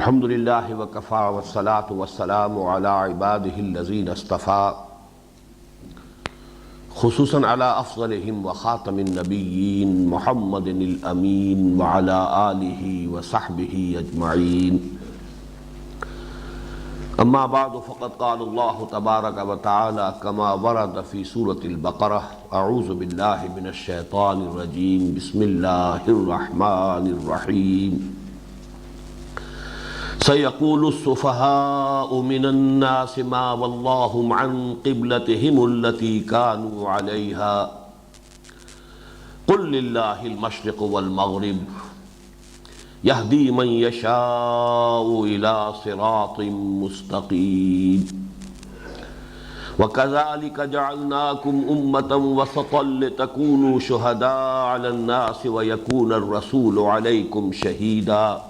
الحمد للہ وکفا والصلاة والسلام علی عباده الذین اصطفى خصوصاً علی افضلهم وخاتم النبیین محمد الامین وعلی آلہ وصحبہ اجمعین اما بعد فقد قال اللہ تبارک وتعالی کما ورد فی سورة البقرہ اعوذ باللہ من الشیطان الرجیم بسم اللہ الرحمن الرحیم سيقول السفهاء من الناس ما ولاهم عن قبلتهم التي كانوا عليها قل لله المشرق والمغرب يهدي من يشاء إلى صراط مستقيم وكذلك جعلناكم أمة وسطا لتكونوا شهداء على الناس ويكون الرسول عليكم شهيدا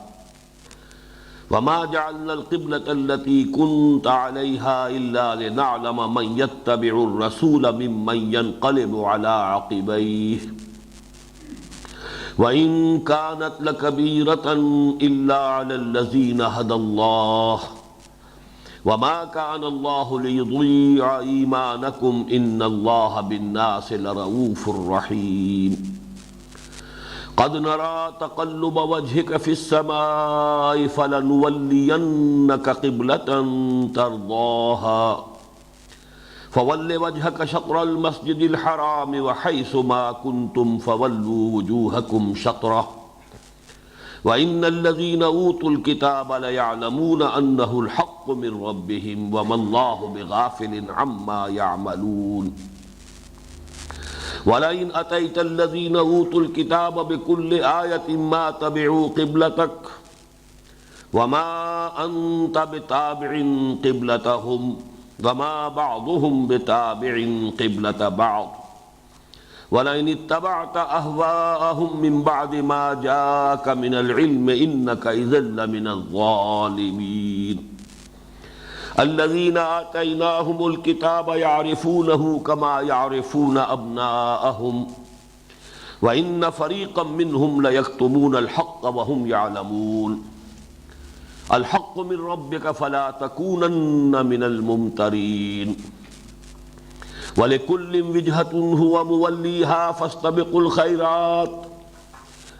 وما جعلنا القبلة التي كنت عليها إلا لنعلم من يتبع الرسول ممن ينقلب على عقبيه وإن كانت لكبيرة إلا على الذين هدى الله وما كان الله ليضيع إيمانكم إن الله بالناس لرؤوف رحيم قد نرى تقلب وجهك في السماء فلنولينك قبلة ترضاها فول وجهك شطر المسجد الحرام وحيث ما كنتم فولوا وجوهكم شطره وإن الذين أوتوا الكتاب ليعلمون أنه الحق من ربهم وما الله بغافل عما يعملون وَلَئِنْ أَتَيْتَ الَّذِينَ أُوتُوا الْكِتَابَ بِكُلِّ آيَةٍ مَا تَبِعُوا قِبْلَتَكَ وَمَا أَنْتَ بِتَابِعٍ قِبْلَتَهُمْ وَمَا بَعْضُهُمْ بِتَابِعٍ قِبْلَةَ بَعْضٍ وَلَئِنِ اتَّبَعْتَ أَهْوَاءَهُمْ مِنْ بَعْدِ مَا جَاءَكَ مِنَ الْعِلْمِ إِنَّكَ إِذًا لَمِنَ الظَّالِمِينَ الذين آتيناهم الكتاب يعرفونه كما يعرفون أبناءهم وإن فريقا منهم ليكتمون الحق وهم يعلمون الحق من ربك فلا تكونن من الممترين ولكل وجهة هو موليها فاستبقوا الخيرات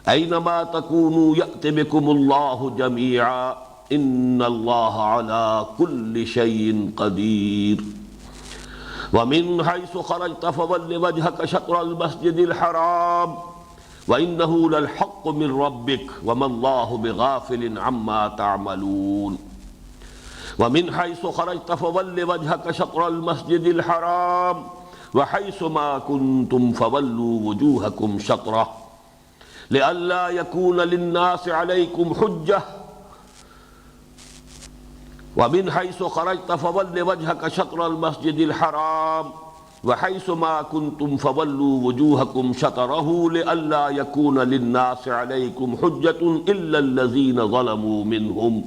أينما تكونوا يأت بكم الله جميعا ان اللہ على كل شيء قدیر ومن حيث خرجت فول وجهك شطر المسجد الحرام وانه للحق من ربك وما الله بغافل عما تعملون ومن حيث خرجت فول وجهك شطر المسجد الحرام وحيث ما كنتم فولوا وجوهكم شطره لئلا يكون للناس عليكم حجة ومن حيث خرجت فول وجهك شطر المسجد الحرام وحيث ما كنتم فولوا وجوهكم شطره لئلا يكون للناس عليكم حجة إلا الذين ظلموا منهم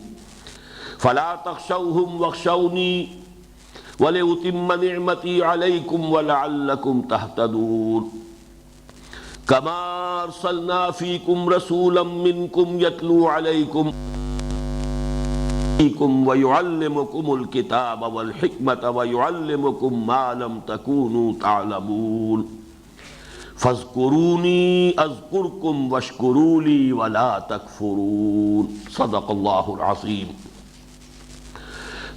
فلا تخشوهم واخشوني ولأتم نعمتي عليكم ولعلكم تهتدون كما أرسلنا فيكم رسولا منكم يتلو عليكم ويعلمكم الكتاب والحكمة ويعلمكم ما لم تكونوا تعلمون فاذكروني أذكركم واشكروا لي ولا تكفرون صدق الله العظيم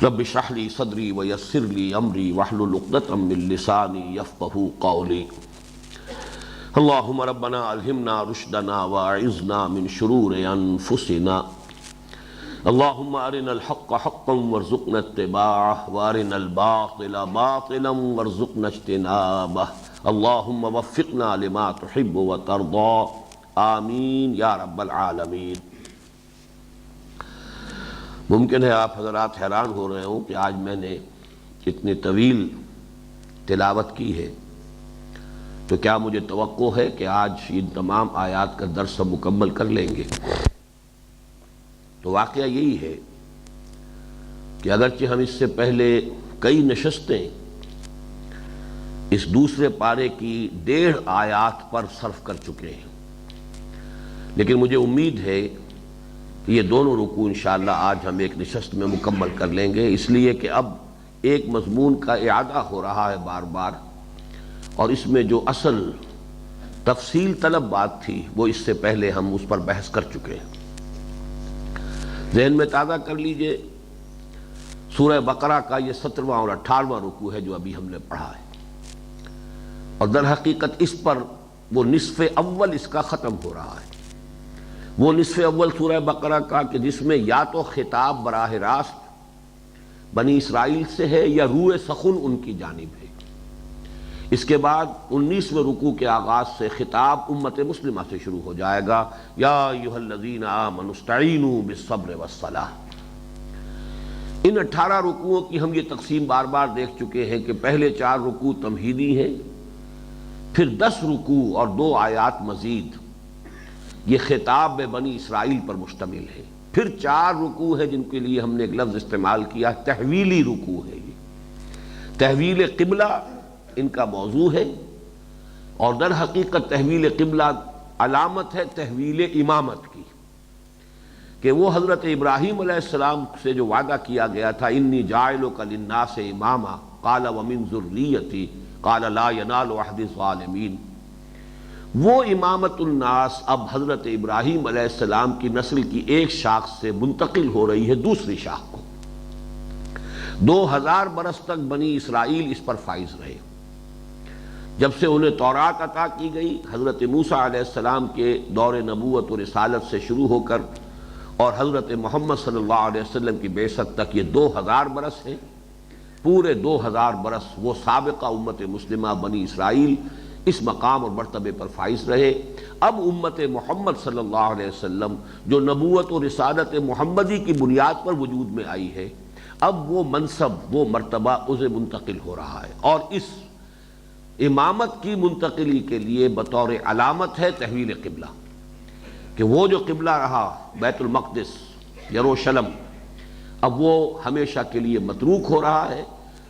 رب اشرح لي صدري ويسر لي أمري واحلل عقدة من لساني يفقهوا قولي اللهم ربنا ألهمنا رشدنا وأعذنا من شرور أنفسنا اللهم أرنا الحق حقا وارزقنا اتباعه وأرنا الباطل باطلا وارزقنا اجتنابه اللهم وفقنا لما تحب وترضى آمین یا رب العالمین۔ ممکن ہے آپ حضرات حیران ہو رہے ہوں کہ آج میں نے اتنی طویل تلاوت کی ہے تو کیا مجھے توقع ہے کہ آج ان تمام آیات کا درس مکمل کر لیں گے؟ تو واقعہ یہی ہے کہ اگرچہ ہم اس سے پہلے کئی نشستیں اس دوسرے پارے کی 1.5 آیات پر صرف کر چکے ہیں، لیکن مجھے امید ہے یہ دونوں رکوع انشاءاللہ آج ہم ایک نشست میں مکمل کر لیں گے، اس لیے کہ اب ایک مضمون کا اعادہ ہو رہا ہے بار بار، اور اس میں جو اصل تفصیل طلب بات تھی وہ اس سے پہلے ہم اس پر بحث کر چکے ہیں۔ ذہن میں تازہ کر لیجئے، سورہ بقرہ کا یہ 17واں اور 18واں رکوع ہے جو ابھی ہم نے پڑھا ہے، اور در حقیقت اس پر وہ نصف اول اس کا ختم ہو رہا ہے، وہ نصف اول سورہ بقرہ کا کہ جس میں یا تو خطاب براہ راست بنی اسرائیل سے ہے یا روح سخن ان کی جانب ہے۔ اس کے بعد 19ویں رکوع کے آغاز سے خطاب امت مسلمہ سے شروع ہو جائے گا، یا ایھا الذین آمنوا استعینوا بالصبر والصلاۃ۔ ان 18 رکوعوں کی ہم یہ تقسیم بار بار دیکھ چکے ہیں کہ پہلے 4 رکوع تمہیدی ہیں، پھر 10 رکوع اور 2 آیات مزید یہ خطاب بنی اسرائیل پر مشتمل ہے، پھر 4 رکوع ہے جن کے لیے ہم نے ایک لفظ استعمال کیا، تحویلی رکوع ہے۔ یہ تحویل قبلہ ان کا موضوع ہے، اور در حقیقت تحویل قبلہ علامت ہے تحویل امامت کی، کہ وہ حضرت ابراہیم علیہ السلام سے جو وعدہ کیا گیا تھا، انی جاعلک للناس اماما قال ومن ذریتی قال لا ینال عہد الظالمین، وہ امامت الناس اب حضرت ابراہیم علیہ السلام کی نسل کی ایک شاخ سے منتقل ہو رہی ہے دوسری شاخ کو۔ 2000 برس تک بنی اسرائیل اس پر فائز رہے، جب سے انہیں تورات عطا کی گئی حضرت موسیٰ علیہ السلام کے دور نبوت و رسالت سے شروع ہو کر اور حضرت محمد صلی اللہ علیہ وسلم کی بعثت تک، یہ 2000 برس ہیں۔ پورے 2000 برس وہ سابقہ امت مسلمہ بنی اسرائیل اس مقام اور مرتبے پر فائز رہے۔ اب امت محمد صلی اللہ علیہ وسلم جو نبوت و رسالت محمدی کی بنیاد پر وجود میں آئی ہے، اب وہ منصب وہ مرتبہ اسے منتقل ہو رہا ہے، اور اس امامت کی منتقلی کے لیے بطور علامت ہے تحویل قبلہ، کہ وہ جو قبلہ رہا بیت المقدس یروشلم، اب وہ ہمیشہ کے لیے متروک ہو رہا ہے،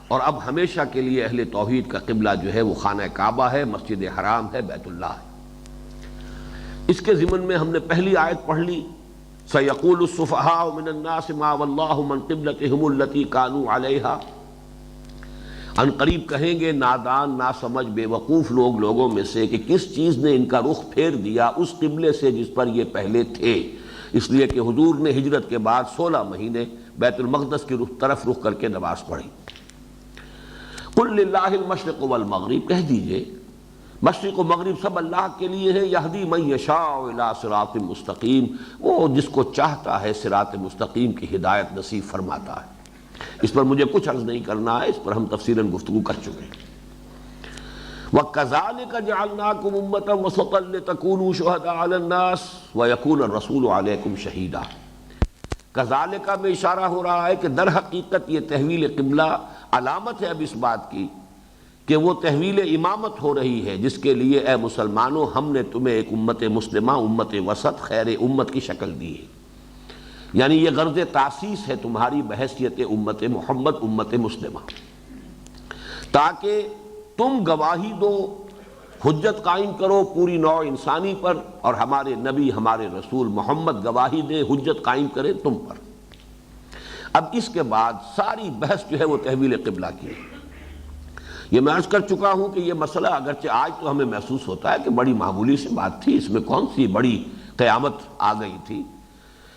اور اب ہمیشہ کے لیے اہل توحید کا قبلہ جو ہے وہ خانہ کعبہ ہے، مسجد حرام ہے، بیت اللہ ہے۔ اس کے ضمن میں ہم نے پہلی آیت پڑھ لی، سَيَقُولُ السُّفَهَاءُ مِنَ النَّاسِ مَا وَلَّاهُ مَنْ قِبْلَتِهِمُ الَّتِي كَانُوا عَلَيْهَا، ان قریب کہیں گے نادان ناسمجھ بے وقوف لوگوں میں سے کہ کس چیز نے ان کا رخ پھیر دیا اس قبلے سے جس پر یہ پہلے تھے، اس لیے کہ حضور نے ہجرت کے بعد 16 مہینے بیت المقدس کی طرف رخ کر کے نماز پڑھی۔ قُلْ لِلَّهِ الْمَشْرِقُ وَالْمَغْرِبُ، کہہ دیجئے مشرق و مغرب سب اللہ کے لیے ہے، یہدی من یشاء الی صراط مستقیم، وہ جس کو چاہتا ہے صراط مستقیم کی ہدایت نصیب فرماتا ہے۔ اس پر مجھے کچھ عرض نہیں کرنا ہے، اس پر ہم تفصیلاً گفتگو کر چکے ہیں۔ وَكَذَلِكَ جَعَلْنَاكُمْ أُمَّةً وَسَطًا لِتَكُونُوا شُهَدَاءَ عَلَى النَّاسِ وَيَكُونَ الرَّسُولُ عَلَيْكُمْ شَهِيدًا۔ کذالک میں اشارہ ہو رہا ہے کہ در حقیقت یہ تحویل قبلہ علامت ہے اب اس بات کی کہ وہ تحویل امامت ہو رہی ہے، جس کے لیے اے مسلمانوں ہم نے تمہیں ایک امت مسلمہ، امت وسط، خیر امت کی شکل دی ہے، یعنی یہ غرض تاسیس ہے تمہاری بحیثیت امت محمد، امت مسلمہ، تاکہ تم گواہی دو، حجت قائم کرو پوری نوع انسانی پر، اور ہمارے نبی ہمارے رسول محمد گواہی دے، حجت قائم کرے تم پر۔ اب اس کے بعد ساری بحث جو ہے وہ تحویل قبلہ کی ہے۔ یہ میں عرض کر چکا ہوں کہ یہ مسئلہ اگرچہ آج تو ہمیں محسوس ہوتا ہے کہ بڑی معمولی سی بات تھی، اس میں کون سی بڑی قیامت آ گئی تھی،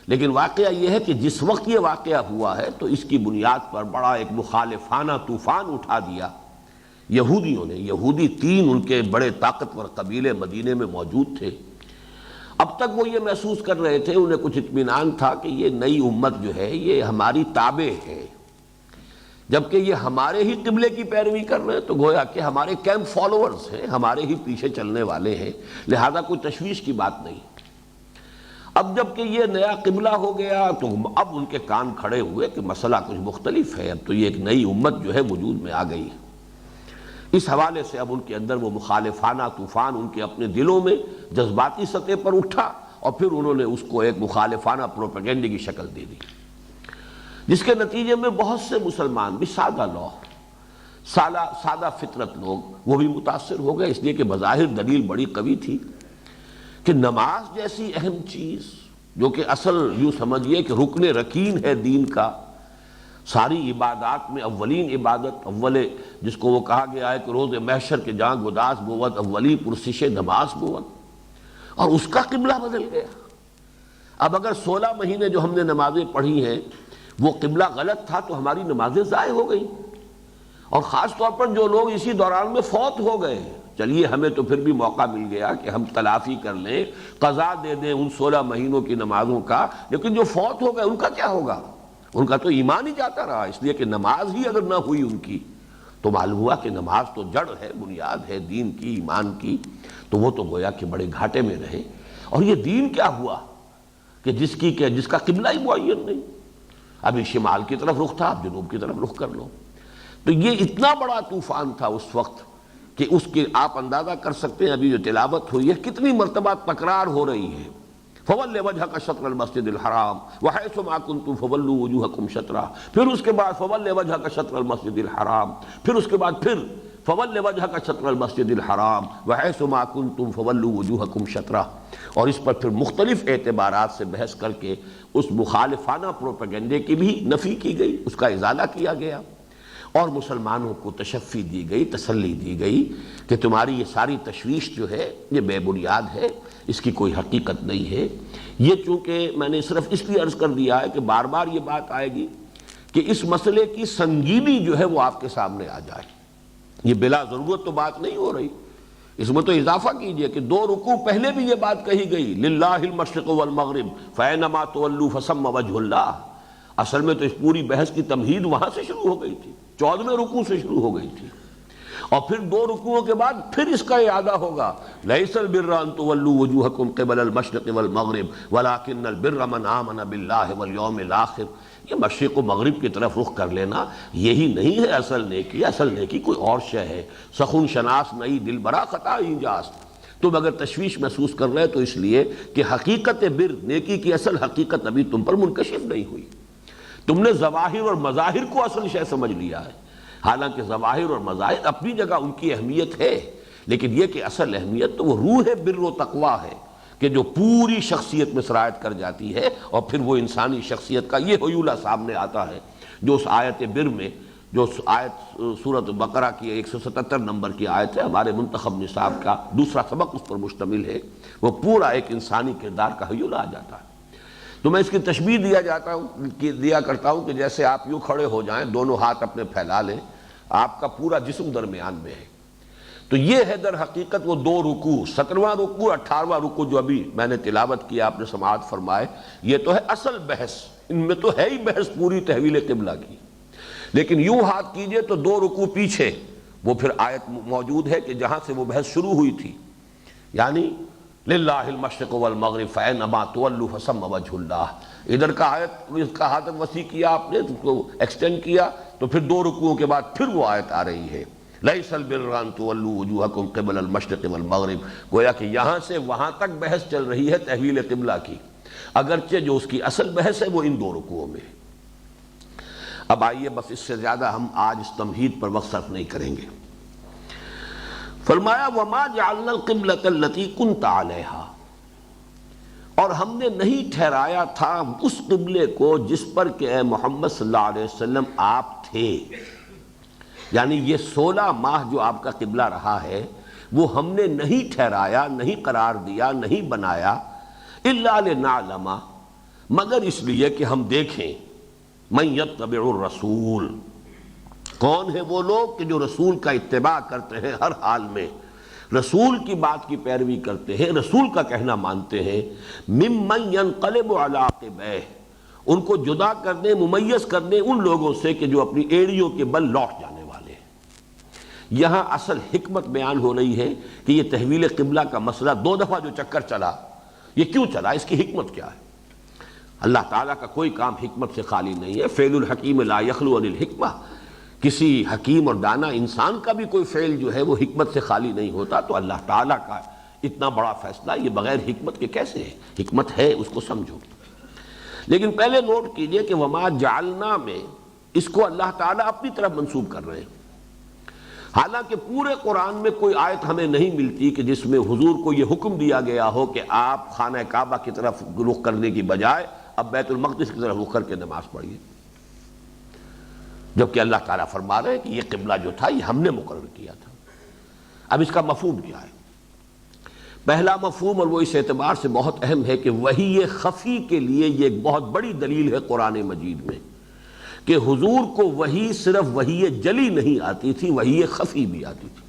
لیکن واقعہ یہ ہے کہ جس وقت یہ واقعہ ہوا ہے تو اس کی بنیاد پر بڑا ایک مخالفانہ طوفان اٹھا دیا یہودیوں نے۔ یہودی 3 ان کے بڑے طاقتور قبیلے مدینے میں موجود تھے۔ اب تک وہ یہ محسوس کر رہے تھے، انہیں کچھ اطمینان تھا کہ یہ نئی امت جو ہے یہ ہماری تابع ہے، جبکہ یہ ہمارے ہی قبلے کی پیروی کر رہے ہیں، تو گویا کہ ہمارے کیمپ فالوورز ہیں، ہمارے ہی پیچھے چلنے والے ہیں، لہذا کوئی تشویش کی بات نہیں۔ اب جب کہ یہ نیا قبلہ ہو گیا تو اب ان کے کان کھڑے ہوئے کہ مسئلہ کچھ مختلف ہے، اب تو یہ ایک نئی امت جو ہے وجود میں آ گئی۔ اس حوالے سے اب ان کے اندر وہ مخالفانہ طوفان ان کے اپنے دلوں میں جذباتی سطح پر اٹھا، اور پھر انہوں نے اس کو ایک مخالفانہ پروپیگنڈے کی شکل دے دی، جس کے نتیجے میں بہت سے مسلمان بھی سادہ فطرت لوگ وہ بھی متاثر ہو گئے، اس لیے کہ بظاہر دلیل بڑی قوی تھی کہ نماز جیسی اہم چیز، جو کہ اصل یوں سمجھیے کہ رکن رکین ہے دین کا. ساری عبادات میں اولین عبادت اول جس کو وہ کہا گیا ہے کہ روز محشر کے جہاں گداس بود اولی پرسش نماز بود، اور اس کا قبلہ بدل گیا. اب اگر 16 مہینے جو ہم نے نمازیں پڑھی ہیں وہ قبلہ غلط تھا تو ہماری نمازیں ضائع ہو گئی، اور خاص طور پر جو لوگ اسی دوران میں فوت ہو گئے. چلیے ہمیں تو پھر بھی موقع مل گیا کہ ہم تلافی کر لیں، قضا دے دیں ان 16 مہینوں کی نمازوں کا، لیکن جو فوت ہو گئے ان کا کیا ہوگا؟ ان کا تو ایمان ہی جاتا رہا. اس لیے کہ نماز ہی اگر نہ ہوئی ان کی تو معلوم ہوا کہ نماز تو جڑ ہے، بنیاد ہے دین کی، ایمان کی، تو وہ تو گویا کہ بڑے گھاٹے میں رہے. اور یہ دین کیا ہوا کہ جس کا قبلہ ہی معین نہیں. ابھی شمال کی طرف رخ تھا، اب جنوب کی طرف رخ کر لو. تو یہ اتنا بڑا طوفان تھا اس وقت کہ اس کے آپ اندازہ کر سکتے ہیں ابھی جو تلاوت ہوئی ہے کتنی مرتبہ تکرار ہو رہی ہے. فَوَلِّ وَجْهَكَ شَطْرَ الْمَسْجِدِ الْحَرَامِ وَحَيْثُ مَا كُنتُمْ فَوَلُّوا وُجُوهَكُمْ شَطْرَهُ. پھر اس کے بعد فَوَلِّ وَجْهَكَ شَطْرَ الْمَسْجِدِ الْحَرَامِ. پھر اس کے بعد فَوَلِّ وَجْهَكَ شَطْرَ الْمَسْجِدِ الْحَرَامِ وَحَيْثُ مَا كُنتُمْ فَوَلُّوا وُجُوهَكُمْ شَطْرَهُ. اور اس پر پھر مختلف اعتبارات سے بحث کر کے اس مخالفانہ پروپیگنڈے کی بھی نفی کی گئی، اس کا ازالہ کیا گیا، اور مسلمانوں کو تشفی دی گئی، تسلی دی گئی کہ تمہاری یہ ساری تشویش جو ہے یہ بے بنیاد ہے، اس کی کوئی حقیقت نہیں ہے. یہ چونکہ میں نے صرف اس لیے عرض کر دیا ہے کہ بار بار یہ بات آئے گی کہ اس مسئلے کی سنگینی جو ہے وہ آپ کے سامنے آ جائے. یہ بلا ضرورت تو بات نہیں ہو رہی، اس میں تو اضافہ کیجئے کہ 2 رکوع پہلے بھی یہ بات کہی گئی، للہ المشرق والمغرب فینما تولوا فثم وجہ اللہ. اصل میں تو اس پوری بحث کی تمہید وہاں سے شروع ہو گئی تھی، 14ویں رکوع سے شروع ہو گئی تھی، اور پھر 2 رکوعوں کے بعد پھر اس کا اعادہ ہوگا. لیس البر ان تولوا وجوہکم قبل المشرق والمغرب ولکن البر من آمن باللہ والیوم الآخر. یہ مشرق و مغرب کی طرف رخ کر لینا یہی نہیں ہے اصل نیکی. اصل نیکی کوئی اور شے ہے. سخن شناس نئی دل برا خطا ایجاز. تم اگر تشویش محسوس کر رہے تو اس لیے کہ حقیقت بر، نیکی کی اصل حقیقت ابھی تم پر منکشف نہیں ہوئی. تم نے ظواہر اور مظاہر کو اصل شے سمجھ لیا ہے، حالانکہ ظواہر اور مظاہر اپنی جگہ ان کی اہمیت ہے، لیکن یہ کہ اصل اہمیت تو وہ روح بر و تقویٰ ہے کہ جو پوری شخصیت میں سرایت کر جاتی ہے، اور پھر وہ انسانی شخصیت کا یہ حیولہ سامنے آتا ہے جو اس آیت بر میں، جو آیت سورۃ بقرہ کی 177 نمبر کی آیت ہے، ہمارے منتخب نصاب کا دوسرا سبق اس پر مشتمل ہے. وہ پورا ایک انسانی کردار کا حیولہ آ جاتا ہے. تو میں اس کی تشبیہ دیا کرتا ہوں کہ جیسے آپ یوں کھڑے ہو جائیں، دونوں ہاتھ اپنے پھیلا لیں، آپ کا پورا جسم درمیان میں ہے. تو یہ ہے در حقیقت وہ 2 رکوع، 17واں رکوع، 18واں رکوع جو ابھی میں نے تلاوت کیا، آپ نے سماعت فرمائے. یہ تو ہے اصل بحث، ان میں تو ہے ہی بحث پوری تحویل قبلہ کی. لیکن یوں ہاتھ کیجئے تو 2 رکوع پیچھے وہ پھر آیت موجود ہے کہ جہاں سے وہ بحث شروع ہوئی تھی، یعنی للہ المشرق والمغرب فینما تولوا فثم وجہ اللہ. ادھر کا آیت، اس کا ہاتھ وسیع کیا آپ نے، اس کو ایکسٹینڈ کیا، تو پھر 2 رکوعوں کے بعد پھر وہ آیت آ رہی ہے لیس البر ان تولوا وجوہکم قبل المشرق والمغرب. گویا کہ یہاں سے وہاں تک بحث چل رہی ہے تحویل قبلہ کی، اگرچہ جو اس کی اصل بحث ہے وہ ان 2 رکوعوں میں. اب آئیے، بس اس سے زیادہ ہم آج اس تمہید پر وقت صرف نہیں کریں گے. فرمایا وما جعلنا القبلۃ التی کنت علیہا، اور ہم نے نہیں ٹھہرایا تھا اس قبلے کو جس پر کہ اے محمد صلی اللہ علیہ وسلم آپ تھے. یعنی یہ 16 ماہ جو آپ کا قبلہ رہا ہے وہ ہم نے نہیں ٹھہرایا، نہیں قرار دیا، نہیں بنایا، الا لنعلم، مگر اس لیے کہ ہم دیکھیں، من یتبع الرسول، کون ہے وہ لوگ کہ جو رسول کا اتباع کرتے ہیں ہر حال میں، رسول کی بات کی پیروی کرتے ہیں، رسول کا کہنا مانتے ہیں، ممن ینقلب علی عقبیہ، ان کو جدا کر دیں، ممیز کر دیں ان لوگوں سے کہ جو اپنی ایڑیوں کے بل لوٹ جانے والے ہیں. یہاں اصل حکمت بیان ہو رہی ہے کہ یہ تحویل قبلہ کا مسئلہ 2 دفعہ جو چکر چلا، یہ کیوں چلا، اس کی حکمت کیا ہے. اللہ تعالیٰ کا کوئی کام حکمت سے خالی نہیں ہے. فعل الحکیم لا یخلو عن الحکمہ، کسی حکیم اور دانا انسان کا بھی کوئی فعل جو ہے وہ حکمت سے خالی نہیں ہوتا. تو اللہ تعالیٰ کا اتنا بڑا فیصلہ یہ بغیر حکمت کے کیسے ہے؟ حکمت ہے، اس کو سمجھو. لیکن پہلے نوٹ کیجئے کہ وما جعلنا میں اس کو اللہ تعالیٰ اپنی طرف منسوب کر رہے ہیں. حالانکہ پورے قرآن میں کوئی آیت ہمیں نہیں ملتی کہ جس میں حضور کو یہ حکم دیا گیا ہو کہ آپ خانہ کعبہ کی طرف رخ کرنے کی بجائے اب بیت المقدس کی طرف رخ کر کے نماز پڑھیے، جبکہ اللہ تعالیٰ فرما رہے ہیں کہ یہ قبلہ جو تھا یہ ہم نے مقرر کیا تھا۔ اب اس کا مفہوم کیا ہے؟ پہلا مفہوم، اور وہ اس اعتبار سے بہت اہم ہے کہ وحی خفی کے لیے یہ ایک بہت بڑی دلیل ہے قرآن مجید میں کہ حضور کو وحی صرف وحی جلی نہیں آتی تھی، وحی خفی بھی آتی تھی۔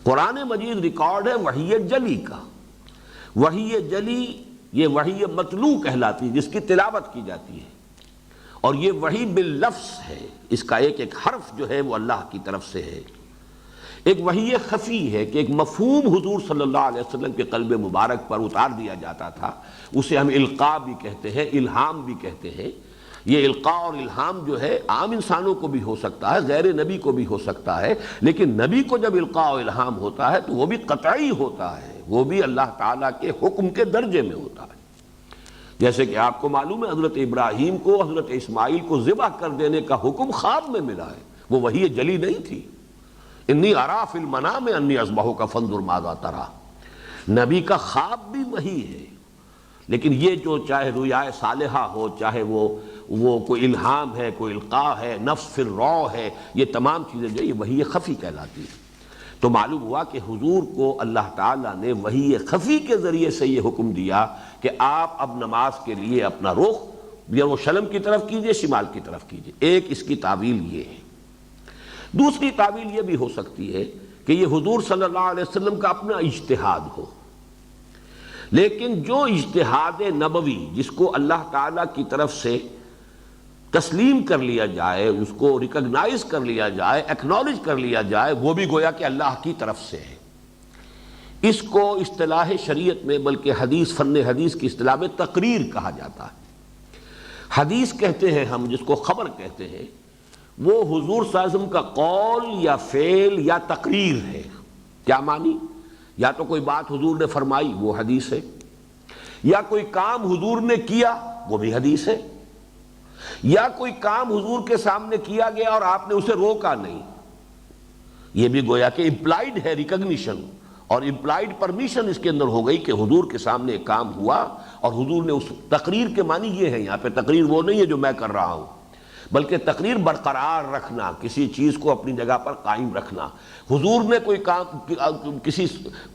قرآن مجید ریکارڈ ہے وحی جلی کا۔ وحی جلی یہ وحی متلو کہلاتی جس کی تلاوت کی جاتی ہے، اور یہ وحی باللفظ ہے، اس کا ایک ایک حرف جو ہے وہ اللہ کی طرف سے ہے۔ ایک وحی خفی ہے کہ ایک مفہوم حضور صلی اللہ علیہ وسلم کے قلب مبارک پر اتار دیا جاتا تھا، اسے ہم القاء بھی کہتے ہیں، الہام بھی کہتے ہیں۔ یہ القاء اور الہام جو ہے عام انسانوں کو بھی ہو سکتا ہے، غیر نبی کو بھی ہو سکتا ہے، لیکن نبی کو جب القاء و الہام ہوتا ہے تو وہ بھی قطعی ہوتا ہے، وہ بھی اللہ تعالیٰ کے حکم کے درجے میں ہوتا ہے۔ جیسے کہ آپ کو معلوم ہے حضرت ابراہیم کو حضرت اسماعیل کو ذبح کر دینے کا حکم خواب میں ملا ہے، وہ وحی جلی نہیں تھی۔ انی ارا فی المنام انی اذبحک فانظر ماذا تری، نبی کا خواب بھی وحی ہے، لیکن یہ جو چاہے رؤیا صالحہ ہو، چاہے وہ کوئی الہام ہے، کوئی القاء ہے، نفس فی الروع ہے، یہ تمام چیزیں جو یہ وحی خفی کہلاتی ہیں۔ تو معلوم ہوا کہ حضور کو اللہ تعالیٰ نے وحی خفی کے ذریعے سے یہ حکم دیا کہ آپ اب نماز کے لیے اپنا رخ یا وہ شلم کی طرف کیجئے، شمال کی طرف کیجئے۔ ایک اس کی تعویل یہ ہے۔ دوسری تعویل یہ بھی ہو سکتی ہے کہ یہ حضور صلی اللہ علیہ وسلم کا اپنا اجتہاد ہو، لیکن جو اجتہاد نبوی جس کو اللہ تعالیٰ کی طرف سے تسلیم کر لیا جائے، اس کو ریکگنائز کر لیا جائے، ایکنالج کر لیا جائے، وہ بھی گویا کہ اللہ کی طرف سے ہے۔ اس کو اصطلاح شریعت میں بلکہ حدیث، فن حدیث کی اصطلاح میں تقریر کہا جاتا ہے۔ حدیث کہتے ہیں ہم جس کو خبر کہتے ہیں، وہ حضور صلی اللہ علیہ وسلم کا قول یا فعل یا تقریر ہے۔ کیا معنی؟ یا تو کوئی بات حضور نے فرمائی وہ حدیث ہے، یا کوئی کام حضور نے کیا وہ بھی حدیث ہے، یا کوئی کام حضور کے سامنے کیا گیا اور آپ نے اسے روکا نہیں، یہ بھی گویا کہ امپلائیڈ ہے ریکگنیشن اور امپلائیڈ پرمیشن اس کے اندر ہو گئی کہ حضور کے سامنے ایک کام ہوا اور حضور نے اس تقریر کے معنی یہ ہے، یہاں پہ تقریر وہ نہیں ہے جو میں کر رہا ہوں، بلکہ تقریر برقرار رکھنا، کسی چیز کو اپنی جگہ پر قائم رکھنا۔ حضور نے کوئی کام،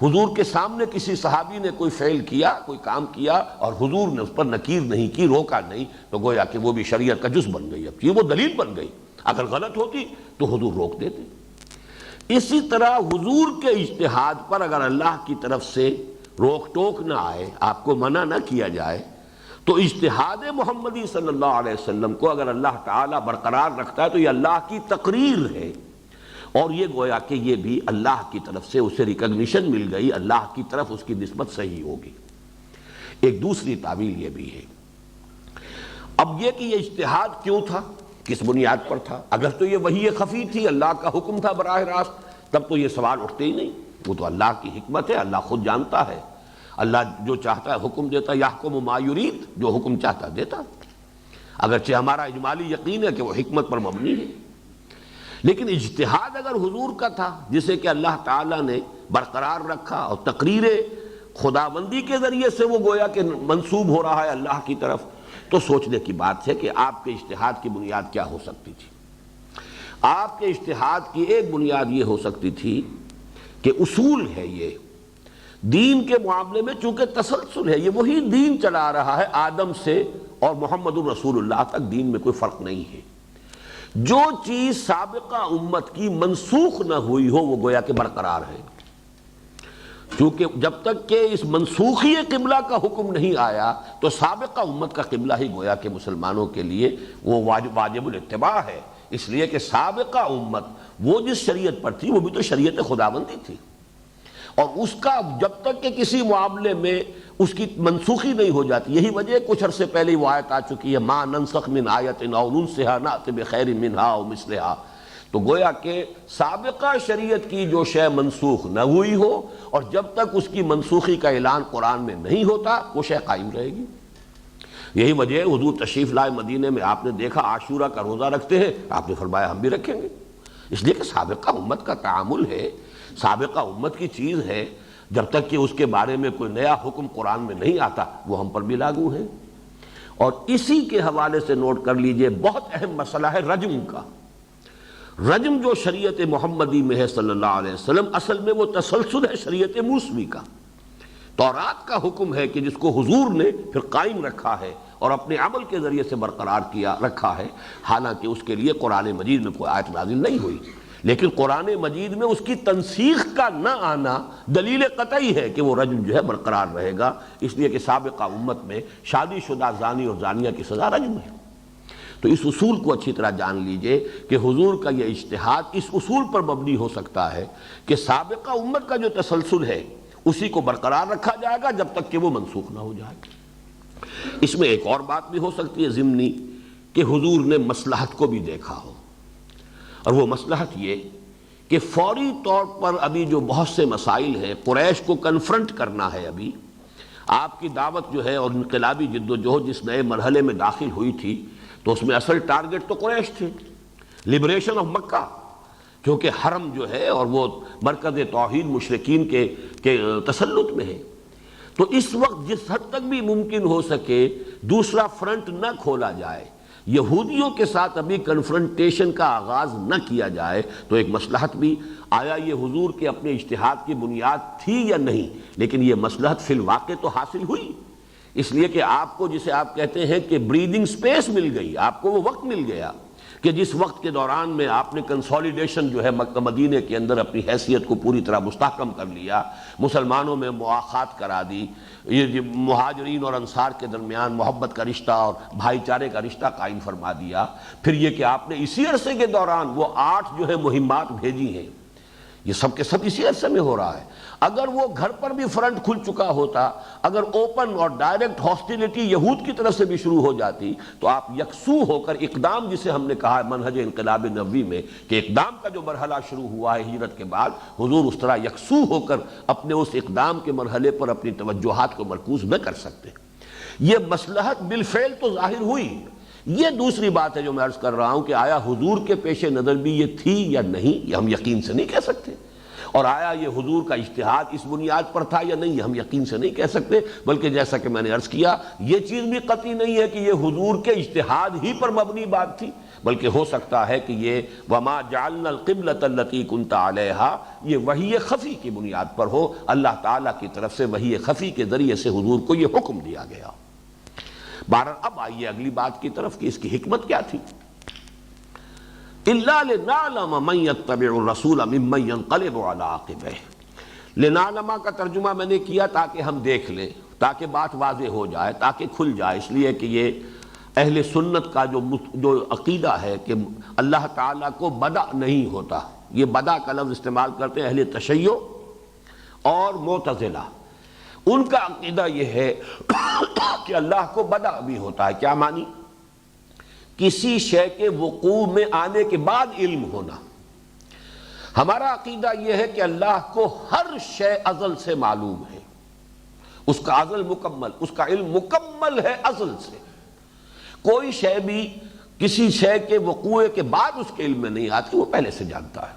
حضور کے سامنے کسی صحابی نے کوئی فعل کیا، کوئی کام کیا اور حضور نے اس پر نکیر نہیں کی، روکا نہیں، تو گویا کہ وہ بھی شریعت کا جز بن گئی، اب یہ وہ دلیل بن گئی۔ اگر غلط ہوتی تو حضور روک دیتے۔ اسی طرح حضور کے اجتہاد پر اگر اللہ کی طرف سے روک ٹوک نہ آئے، آپ کو منع نہ کیا جائے، تو اجتہاد محمدی صلی اللہ علیہ وسلم کو اگر اللہ تعالیٰ برقرار رکھتا ہے تو یہ اللہ کی تقریر ہے، اور یہ گویا کہ یہ بھی اللہ کی طرف سے اسے ریکگنیشن مل گئی، اللہ کی طرف اس کی نسبت صحیح ہوگی۔ ایک دوسری تعویل یہ بھی ہے۔ اب یہ کہ یہ اجتہاد کیوں تھا، کس بنیاد پر تھا؟ اگر تو یہ وحی خفی تھی، اللہ کا حکم تھا براہ راست، تب تو یہ سوال اٹھتے ہی نہیں۔ وہ تو اللہ کی حکمت ہے، اللہ خود جانتا ہے، اللہ جو چاہتا ہے حکم دیتا، یحکم ما یرید، جو حکم چاہتا دیتا، اگرچہ ہمارا اجمالی یقین ہے کہ وہ حکمت پر مبنی ہے۔ لیکن اجتہاد اگر حضور کا تھا جسے کہ اللہ تعالیٰ نے برقرار رکھا اور تقریر خداوندی کے ذریعے سے وہ گویا کہ منسوب ہو رہا ہے اللہ کی طرف، تو سوچنے کی بات ہے کہ آپ کے اجتہاد کی بنیاد کیا ہو سکتی تھی۔ آپ کے اجتہاد کی ایک بنیاد یہ ہو سکتی تھی کہ اصول ہے یہ دین کے معاملے میں، چونکہ تسلسل ہے، یہ وہی دین چلا رہا ہے آدم سے اور محمد الرسول اللہ تک، دین میں کوئی فرق نہیں ہے۔ جو چیز سابقہ امت کی منسوخ نہ ہوئی ہو وہ گویا کہ برقرار ہے، چونکہ جب تک کہ اس منسوخی قبلہ کا حکم نہیں آیا تو سابقہ امت کا قبلہ ہی گویا کہ مسلمانوں کے لیے وہ واجب الاتباع ہے، اس لیے کہ سابقہ امت وہ جس شریعت پر تھی وہ بھی تو شریعت خداوندی تھی، اور اس کا جب تک کہ کسی معاملے میں اس کی منسوخی نہیں ہو جاتی، یہی وجہ کچھ عرصے پہلے وہ آیت آ چکی ہے، ما ننسخ من آیت او ننسها نأت بخیر منها او مثلها، تو گویا کہ سابقہ شریعت کی جو شے منسوخ نہ ہوئی ہو اور جب تک اس کی منسوخی کا اعلان قرآن میں نہیں ہوتا وہ شے قائم رہے گی۔ یہی وجہ حضور تشریف لائے مدینے میں، آپ نے دیکھا عاشورہ کا روزہ رکھتے ہیں، آپ نے فرمایا ہم بھی رکھیں گے۔ اس لیے کہ سابقہ امت کا تعامل ہے، سابقہ امت کی چیز ہے، جب تک کہ اس کے بارے میں کوئی نیا حکم قرآن میں نہیں آتا وہ ہم پر بھی لاگو ہے۔ اور اسی کے حوالے سے نوٹ کر لیجئے بہت اہم مسئلہ ہے رجم کا۔ رجم جو شریعت محمدی میں ہے صلی اللہ علیہ وسلم، اصل میں وہ تسلسل ہے شریعت موسوی کا۔ تورات کا حکم ہے کہ جس کو حضور نے پھر قائم رکھا ہے اور اپنے عمل کے ذریعے سے برقرار کیا رکھا ہے، حالانکہ اس کے لیے قرآن مجید میں کوئی آیت نازل نہیں ہوئی، لیکن قرآن مجید میں اس کی تنسیخ کا نہ آنا دلیل قطعی ہے کہ وہ رجم جو ہے برقرار رہے گا، اس لیے کہ سابقہ امت میں شادی شدہ زانی اور زانیہ کی سزا رجم ہے۔ تو اس اصول کو اچھی طرح جان لیجئے کہ حضور کا یہ اجتہاد اس اصول پر مبنی ہو سکتا ہے کہ سابقہ امت کا جو تسلسل ہے اسی کو برقرار رکھا جائے گا جب تک کہ وہ منسوخ نہ ہو جائے۔ اس میں ایک اور بات بھی ہو سکتی ہے ضمنی، کہ حضور نے مصلحت کو بھی دیکھا ہو، اور وہ مصلحت یہ کہ فوری طور پر ابھی جو بہت سے مسائل ہیں قریش کو کنفرنٹ کرنا ہے، ابھی آپ کی دعوت جو ہے اور انقلابی جد و جہد جس نئے مرحلے میں داخل ہوئی تھی تو اس میں اصل ٹارگٹ تو قریش تھے، لبریشن آف مکہ، کیونکہ حرم جو ہے اور وہ مرکز توحید مشرکین کے تسلط میں ہے۔ تو اس وقت جس حد تک بھی ممکن ہو سکے دوسرا فرنٹ نہ کھولا جائے، یہودیوں کے ساتھ ابھی کنفرنٹیشن کا آغاز نہ کیا جائے، تو ایک مصلحت بھی آیا یہ حضور کے اپنے اجتہاد کی بنیاد تھی یا نہیں، لیکن یہ مصلحت فی الواقع تو حاصل ہوئی، اس لیے کہ آپ کو جسے آپ کہتے ہیں کہ بریدنگ سپیس مل گئی، آپ کو وہ وقت مل گیا کہ جس وقت کے دوران میں آپ نے کنسولیڈیشن جو ہے مکہ مدینے کے اندر اپنی حیثیت کو پوری طرح مستحکم کر لیا، مسلمانوں میں مواخات کرا دی، یہ مہاجرین اور انصار کے درمیان محبت کا رشتہ اور بھائی چارے کا رشتہ قائم فرما دیا، پھر یہ کہ آپ نے اسی عرصے کے دوران وہ 8 جو ہے مہمات بھیجی ہیں، یہ سب کے سب اسی عرصے میں ہو رہا ہے۔ اگر وہ گھر پر بھی فرنٹ کھل چکا ہوتا، اگر اوپن اور ڈائریکٹ ہاسٹیلٹی یہود کی طرف سے بھی شروع ہو جاتی، تو آپ یکسو ہو کر اقدام، جسے ہم نے کہا منہج انقلاب نبوی میں کہ اقدام کا جو مرحلہ شروع ہوا ہے ہجرت کے بعد، حضور اس طرح یکسو ہو کر اپنے اس اقدام کے مرحلے پر اپنی توجہات کو مرکوز نہ کر سکتے۔ یہ مصلحت بالفعل تو ظاہر ہوئی۔ یہ دوسری بات ہے جو میں عرض کر رہا ہوں کہ آیا حضور کے پیش نظر بھی یہ تھی یا نہیں، یہ ہم یقین سے نہیں کہہ سکتے، اور آیا یہ حضور کا اجتہاد اس بنیاد پر تھا یا نہیں، یہ ہم یقین سے نہیں کہہ سکتے، بلکہ جیسا کہ میں نے عرض کیا یہ چیز بھی قطعی نہیں ہے کہ یہ حضور کے اجتہاد ہی پر مبنی بات تھی، بلکہ ہو سکتا ہے کہ یہ وما جعلنا القبلۃ التي كنت عليها یہ وحی خفی کی بنیاد پر ہو، اللہ تعالیٰ کی طرف سے وحی خفی کے ذریعے سے حضور کو یہ حکم دیا گیا۔ بہرحال اب آئیے اگلی بات کی طرف کہ اس کی حکمت کیا تھی۔ إِلَّا لِنَعْلَمَ مَنْ يَتَّبِعُ الرَّسُولَ مِمَّنْ يَنْقَلِبُ عَلَىٰ عَقِبَيْهِ، لِنَعْلَمَ کا ترجمہ میں نے کیا تاکہ ہم دیکھ لیں، تاکہ بات واضح ہو جائے، تاکہ کھل جائے، اس لیے کہ یہ اہل سنت کا جو عقیدہ ہے کہ اللہ تعالیٰ کو بدع نہیں ہوتا، یہ بدع کا لفظ استعمال کرتے ہیں اہل تشیع اور معتزلہ، ان کا عقیدہ یہ ہے کہ اللہ کو بدع بھی ہوتا ہے۔ کیا معنی؟ کسی شے کے وقوع میں آنے کے بعد علم ہونا۔ ہمارا عقیدہ یہ ہے کہ اللہ کو ہر شے ازل سے معلوم ہے، اس کا ازل مکمل، اس کا علم مکمل ہے ازل سے، کوئی شے بھی کسی شے کے وقوع کے بعد اس کے علم میں نہیں آتی، وہ پہلے سے جانتا ہے۔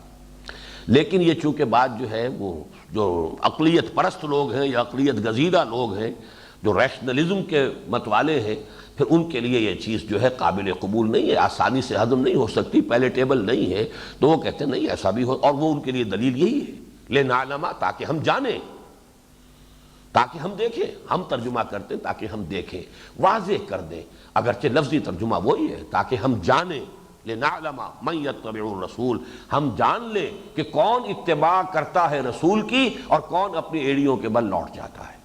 لیکن یہ چونکہ بات جو ہے وہ جو عقلیت پرست لوگ ہیں یا عقلیت گزیدہ لوگ ہیں جو ریشنلزم کے مت والے ہیں، پھر ان کے لیے یہ چیز جو ہے قابل قبول نہیں ہے، آسانی سے ہضم نہیں ہو سکتی، پیلیٹیبل نہیں ہے، تو وہ کہتے ہیں نہیں ایسا بھی ہو، اور وہ ان کے لیے دلیل یہی ہے لنعلم، تاکہ ہم جانیں، تاکہ ہم دیکھیں، ہم ترجمہ کرتے ہیں تاکہ ہم دیکھیں، واضح کر دیں، اگرچہ لفظی ترجمہ وہی ہے تاکہ ہم جانیں، لنعلم من یتبع الرسول، ہم جان لیں کہ کون اتباع کرتا ہے رسول کی اور کون اپنی ایڑیوں کے بل لوٹ جاتا ہے۔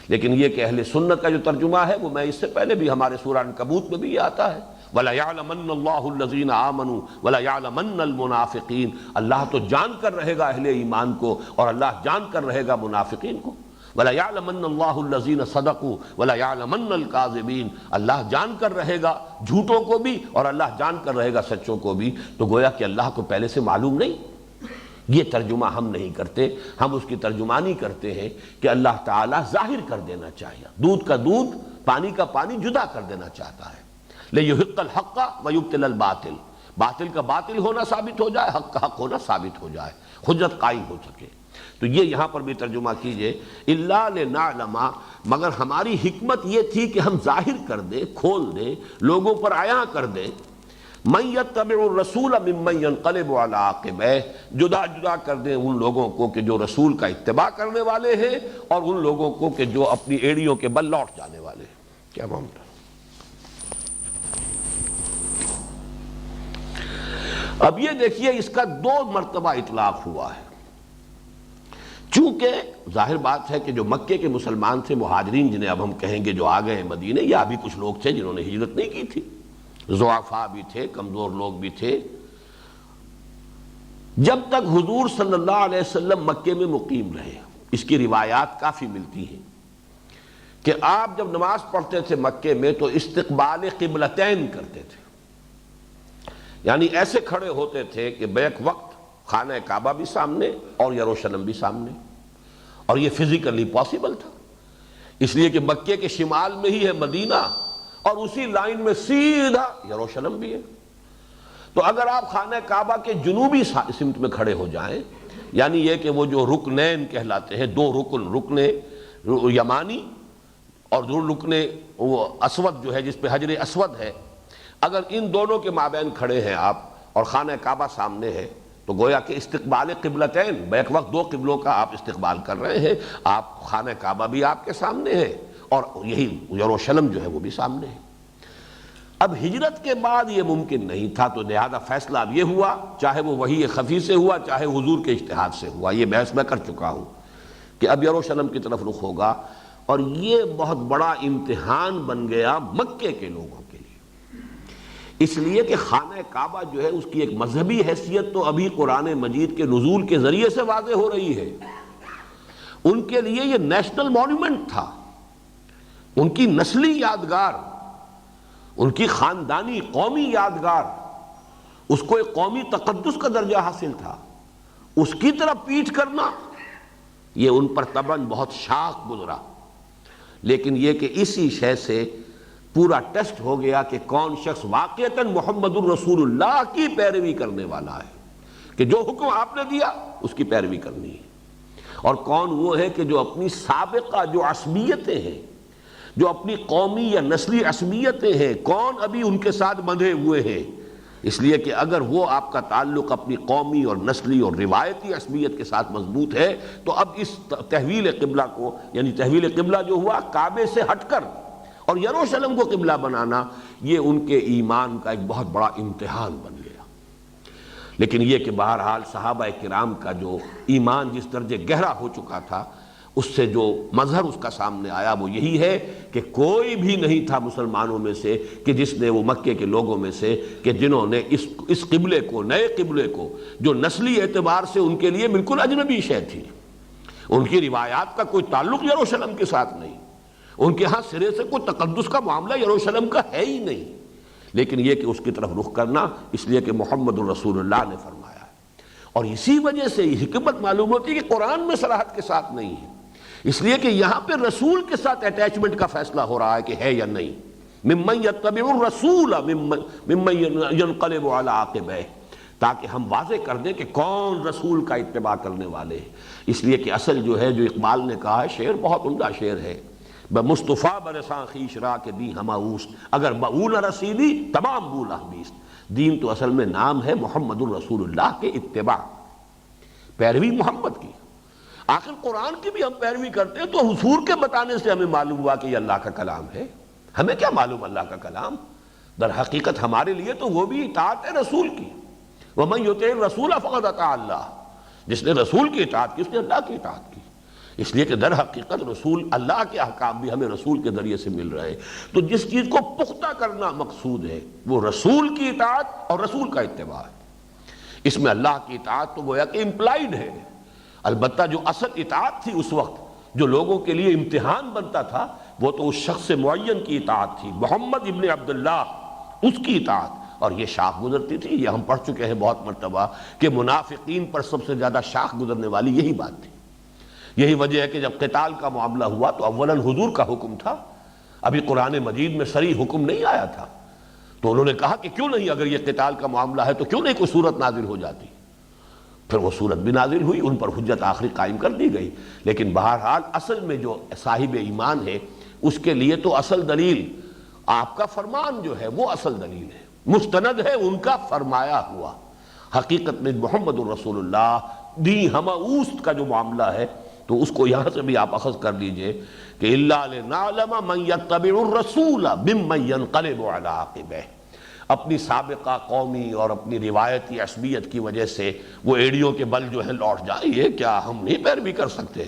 لیکن یہ کہ اہل سنت کا جو ترجمہ ہے وہ میں اس سے پہلے بھی ہمارے سورہ عنکبوت میں بھی یہ آتا ہے وَلَيَعْلَمَنَّ اللَّهُ الَّذِينَ آمَنُوا وَلَيَعْلَمَنَّ الْمُنَافِقِينَ، اللہ تو جان کر رہے گا اہل ایمان کو اور اللہ جان کر رہے گا منافقین کو، وَلَيَعْلَمَنَّ اللَّهُ الَّذِينَ صَدَقُوا وَلَيَعْلَمَنَّ الْكَاذِبِينَ، اللہ جان کر رہے گا جھوٹوں کو بھی اور اللہ جان کر رہے گا سچوں کو بھی۔ تو گویا کہ اللہ کو پہلے سے معلوم نہیں، یہ ترجمہ ہم نہیں کرتے، ہم اس کی ترجمانی کرتے ہیں کہ اللہ تعالیٰ ظاہر کر دینا چاہیے، دودھ کا دودھ پانی کا پانی جدا کر دینا چاہتا ہے، لِيُحِقَّ الْحَقَّ وَيُبْطِلَ الْبَاطِلَ، باطل کا باطل ہونا ثابت ہو جائے، حق کا حق ہونا ثابت ہو جائے، حجت قائم ہو سکے۔ تو یہ یہاں پر بھی ترجمہ کیجئے الا لنعلم، مگر ہماری حکمت یہ تھی کہ ہم ظاہر کر دیں، کھول دیں، لوگوں پر عیاں کر دیں، من یتبع الرسول ممن ینقلب علی عقبیہ، جدا جدا کر دیں ان لوگوں کو کہ جو رسول کا اتباع کرنے والے ہیں اور ان لوگوں کو کہ جو اپنی ایڑیوں کے بل لوٹ جانے والے ہیں۔ کیا معاملہ؟ اب یہ دیکھیے اس کا 2 مرتبہ اطلاق ہوا ہے، چونکہ ظاہر بات ہے کہ جو مکے کے مسلمان تھے، مہاجرین جنہیں اب ہم کہیں گے جو آ گئے ہیں مدینے، یا ابھی کچھ لوگ تھے جنہوں نے ہجرت نہیں کی تھی، ضعفاء بھی تھے، کمزور لوگ بھی تھے، جب تک حضور صلی اللہ علیہ وسلم مکے میں مقیم رہے، اس کی روایات کافی ملتی ہیں کہ آپ جب نماز پڑھتے تھے مکے میں تو استقبال قبلتین کرتے تھے، یعنی ایسے کھڑے ہوتے تھے کہ بیک وقت خانہ کعبہ بھی سامنے اور یروشلم بھی سامنے، اور یہ فزیکلی پاسبل تھا، اس لیے کہ مکے کے شمال میں ہی ہے مدینہ اور اسی لائن میں سیدھا یروشلم بھی ہے۔ تو اگر آپ خانہ کعبہ کے جنوبی سمت میں کھڑے ہو جائیں، یعنی یہ کہ وہ جو رکنین کہلاتے ہیں، 2 رکن، رکن یمانی اور رکن وہ اسود جو ہے جس پہ حجر اسود ہے، اگر ان دونوں کے مابین کھڑے ہیں آپ اور خانہ کعبہ سامنے ہے تو گویا کہ استقبال قبلتین، بیک وقت 2 قبلوں کا آپ استقبال کر رہے ہیں، آپ خانہ کعبہ بھی آپ کے سامنے ہے اور یہی یروشلم جو ہے وہ بھی سامنے ہے۔ اب ہجرت کے بعد یہ ممکن نہیں تھا، تو لہذا فیصلہ اب یہ ہوا، چاہے وہ وحی خفی سے ہوا چاہے حضور کے اجتہاد سے ہوا، یہ بحث میں کر چکا ہوں کہ اب یروشلم کی طرف رخ ہوگا، اور یہ بہت بڑا امتحان بن گیا مکے کے لوگوں کے لیے، اس لیے کہ خانہ کعبہ جو ہے اس کی ایک مذہبی حیثیت تو ابھی قرآن مجید کے نزول کے ذریعے سے واضح ہو رہی ہے، ان کے لیے یہ نیشنل مونومنٹ تھا، ان کی نسلی یادگار، ان کی خاندانی قومی یادگار، اس کو ایک قومی تقدس کا درجہ حاصل تھا، اس کی طرف پیٹھ کرنا یہ ان پر طبعاً بہت شاق گزرا، لیکن یہ کہ اسی شے سے پورا ٹیسٹ ہو گیا کہ کون شخص واقعتاً محمد الرسول اللہ کی پیروی کرنے والا ہے، کہ جو حکم آپ نے دیا اس کی پیروی کرنی ہے، اور کون وہ ہے کہ جو اپنی سابقہ جو عصبیتیں ہیں، جو اپنی قومی یا نسلی عصبیتیں ہیں، کون ابھی ان کے ساتھ بندھے ہوئے ہیں، اس لیے کہ اگر وہ آپ کا تعلق اپنی قومی اور نسلی اور روایتی عصبیت کے ساتھ مضبوط ہے تو اب اس تحویل قبلہ کو، یعنی تحویل قبلہ جو ہوا کعبے سے ہٹ کر اور یروشلم کو قبلہ بنانا، یہ ان کے ایمان کا ایک بہت بڑا امتحان بن گیا۔ لیکن یہ کہ بہرحال صحابہ کرام کا جو ایمان جس درجے گہرا ہو چکا تھا، اس سے جو مظہر اس کا سامنے آیا وہ یہی ہے کہ کوئی بھی نہیں تھا مسلمانوں میں سے کہ جس نے، وہ مکے کے لوگوں میں سے کہ جنہوں نے اس قبلے کو، نئے قبلے کو، جو نسلی اعتبار سے ان کے لیے بالکل اجنبی شے تھی، ان کی روایات کا کوئی تعلق یروشلم کے ساتھ نہیں، ان کے ہاں سرے سے کوئی تقدس کا معاملہ یروشلم کا ہے ہی نہیں، لیکن یہ کہ اس کی طرف رخ کرنا اس لیے کہ محمد الرسول اللہ نے فرمایا ہے، اور اسی وجہ سے یہ حکمت معلوم ہوتی ہے کہ قرآن میں صراحت کے ساتھ نہیں ہے، اس لیے کہ یہاں پہ رسول کے ساتھ اٹیچمنٹ کا فیصلہ ہو رہا ہے کہ ہے یا نہیں، ممن یتبع الرسول ممن ینقلب علی عقبیہ، تاکہ ہم واضح کر دیں کہ کون رسول کا اتباع کرنے والے ہیں۔ اس لیے کہ اصل جو ہے، جو اقبال نے کہا ہے، شعر بہت عمدہ شعر ہے، بمصطفیٰ برساں خیش را کے دی ہماؤس، اگر بہو نہ رسیدی تمام بولا بیست۔ دین تو اصل میں نام ہے محمد الرسول اللہ کے اتباع، پیروی محمد کی۔ آخر قرآن کی بھی ہم پیروی کرتے ہیں تو حضور کے بتانے سے ہمیں معلوم ہوا کہ یہ اللہ کا کلام ہے، ہمیں کیا معلوم اللہ کا کلام؟ در حقیقت ہمارے لیے تو وہ بھی اطاعت ہے رسول کی، وَمَن يُطِعِ الرَّسُولَ فَقَدْ أَطَاعَ اللَّهَ، جس نے رسول کی اطاعت کی اس نے اللہ کی اطاعت کی، اس لیے کہ در حقیقت رسول اللہ کے احکام بھی ہمیں رسول کے ذریعے سے مل رہے، تو جس چیز کو پختہ کرنا مقصود ہے وہ رسول کی اطاعت اور رسول کا اتباع ہے۔ اس میں اللہ کی اطاعت تو گویا کہ امپلائیڈ ہے، البتہ جو اصل اطاعت تھی اس وقت جو لوگوں کے لیے امتحان بنتا تھا وہ تو اس شخص معین کی اطاعت تھی، محمد ابن عبداللہ، اس کی اطاعت، اور یہ شاخ گزرتی تھی۔ یہ ہم پڑھ چکے ہیں بہت مرتبہ کہ منافقین پر سب سے زیادہ شاخ گزرنے والی یہی بات تھی۔ یہی وجہ ہے کہ جب قتال کا معاملہ ہوا تو اولاً حضور کا حکم تھا، ابھی قرآن مجید میں صریح حکم نہیں آیا تھا، تو انہوں نے کہا کہ کیوں نہیں، اگر یہ قتال کا معاملہ ہے تو کیوں نہیں کوئی صورت نازل ہو جاتی. پھر وہ صورت بھی نازل ہوئی، ان پر حجت آخری قائم کر دی گئی. لیکن بہرحال اصل میں جو صاحب ایمان ہے اس کے لیے تو اصل دلیل آپ کا فرمان جو ہے وہ اصل دلیل ہے، مستند ہے ان کا فرمایا ہوا. حقیقت میں محمد الرسول اللہ دی ہمہ اوست کا جو معاملہ ہے تو اس کو یہاں سے بھی آپ اخذ کر لیجئے کہ الا لنعلم من يتبع الرسول ممن ينقلب على عقبہ. اپنی سابقہ قومی اور اپنی روایتی عصبیت کی وجہ سے وہ ایڑیوں کے بل جو ہے لوٹ جائیں، یہ کیا ہم نہیں پیروی کر سکتے؟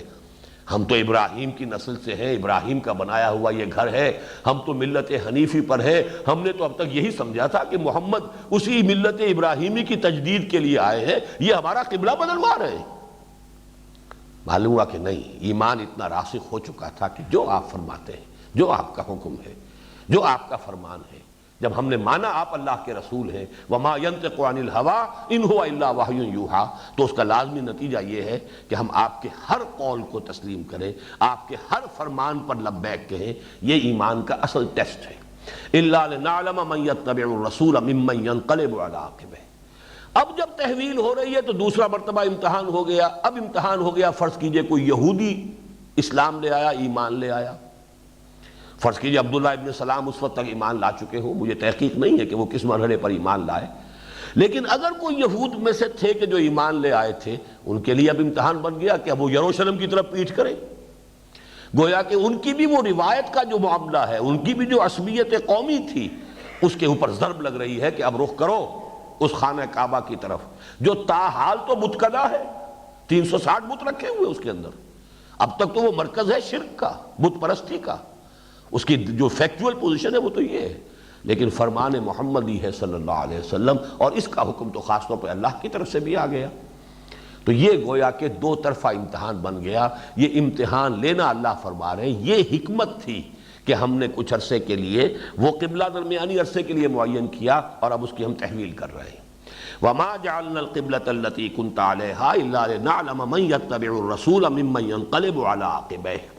ہم تو ابراہیم کی نسل سے ہیں، ابراہیم کا بنایا ہوا یہ گھر ہے، ہم تو ملت حنیفی پر ہے. ہم نے تو اب تک یہی سمجھا تھا کہ محمد اسی ملت ابراہیمی کی تجدید کے لیے آئے ہیں، یہ ہمارا قبلہ بدلوا رہے ہیں. معلوم ہوا کہ نہیں، ایمان اتنا راسخ ہو چکا تھا کہ جو آپ فرماتے ہیں، جو آپ کا حکم ہے، جو آپ کا فرمان ہے، جب ہم نے مانا آپ اللہ کے رسول ہیں، وَمَا يَنْطِقُ عَنِ الْهَوَىٰ إِنْ هُوَ إِلَّا وَحْيٌ يُوحَىٰ، تو اس کا لازمی نتیجہ یہ ہے کہ ہم آپ کے ہر قول کو تسلیم کریں، آپ کے ہر فرمان پر لبیک کہیں. یہ ایمان کا اصل ٹیسٹ ہے. إِلَّا لِنَعْلَمَ مَن يَتَّبِعُ الرَّسُولَ مِمَّن يَنْقَلِبُ عَلَىٰ عَقِبَيْهِ. اب جب تحویل ہو رہی ہے تو دوسرا مرتبہ امتحان ہو گیا. اب امتحان ہو گیا، فرض کیجئے کوئی یہودی اسلام لے آیا، ایمان لے آیا. فرض کیجئے عبداللہ ابن سلام اس وقت تک ایمان لا چکے ہو، مجھے تحقیق نہیں ہے کہ وہ کس مرحلے پر ایمان لائے، لیکن اگر کوئی یہود میں سے تھے کہ جو ایمان لے آئے تھے، ان کے لیے اب امتحان بن گیا کہ اب وہ یروشلم کی طرف پیٹھ کریں. گویا کہ ان کی بھی وہ روایت کا جو معاملہ ہے، ان کی بھی جو عصبیت قومی تھی، اس کے اوپر ضرب لگ رہی ہے کہ اب رخ کرو اس خانہ کعبہ کی طرف جو تاحال تو بتکدہ ہے، 360 بت رکھے ہوئے اس کے اندر. اب تک تو وہ مرکز ہے شرک کا، بت پرستی کا. اس کی جو فیکچول پوزیشن ہے وہ تو یہ ہے، لیکن فرمان محمدی ہے صلی اللہ علیہ وسلم، اور اس کا حکم تو خاص طور پہ اللہ کی طرف سے بھی آ گیا. تو یہ گویا کہ دو طرفہ امتحان بن گیا. یہ امتحان لینا اللہ فرما رہے ہیں، یہ حکمت تھی کہ ہم نے کچھ عرصے کے لیے وہ قبلہ درمیانی عرصے کے لیے معین کیا اور اب اس کی ہم تحویل کر رہے ہیں. وَمَا جَعَلْنَا الْقِبْلَةَ الَّتِي كُنْتَ عَلَيْهَا إِلَّا لِنَعْلَمَ مَن يَتَّبِعُ الرَّسُولَ مِمَّن يَنْقَلِبُ عَلَىٰ عَقِبَيْهِ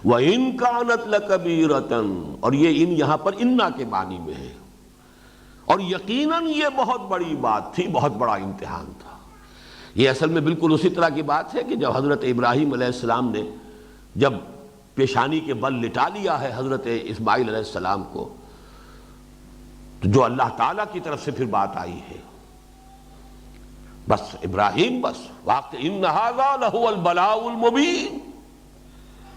وَإِن كَانَتْ لَكَبِيرَةً. اور یہ ان یہاں پر انا کے معنی میں ہے، اور یقیناً یہ بہت بڑی بات تھی، بہت بڑا امتحان تھا. یہ اصل میں بالکل اسی طرح کی بات ہے کہ جب حضرت ابراہیم علیہ السلام نے جب پیشانی کے بل لٹا لیا ہے حضرت اسماعیل علیہ السلام کو، تو جو اللہ تعالیٰ کی طرف سے پھر بات آئی ہے، بس ابراہیم بس واقع ان ھذا لہو البلاء المبین،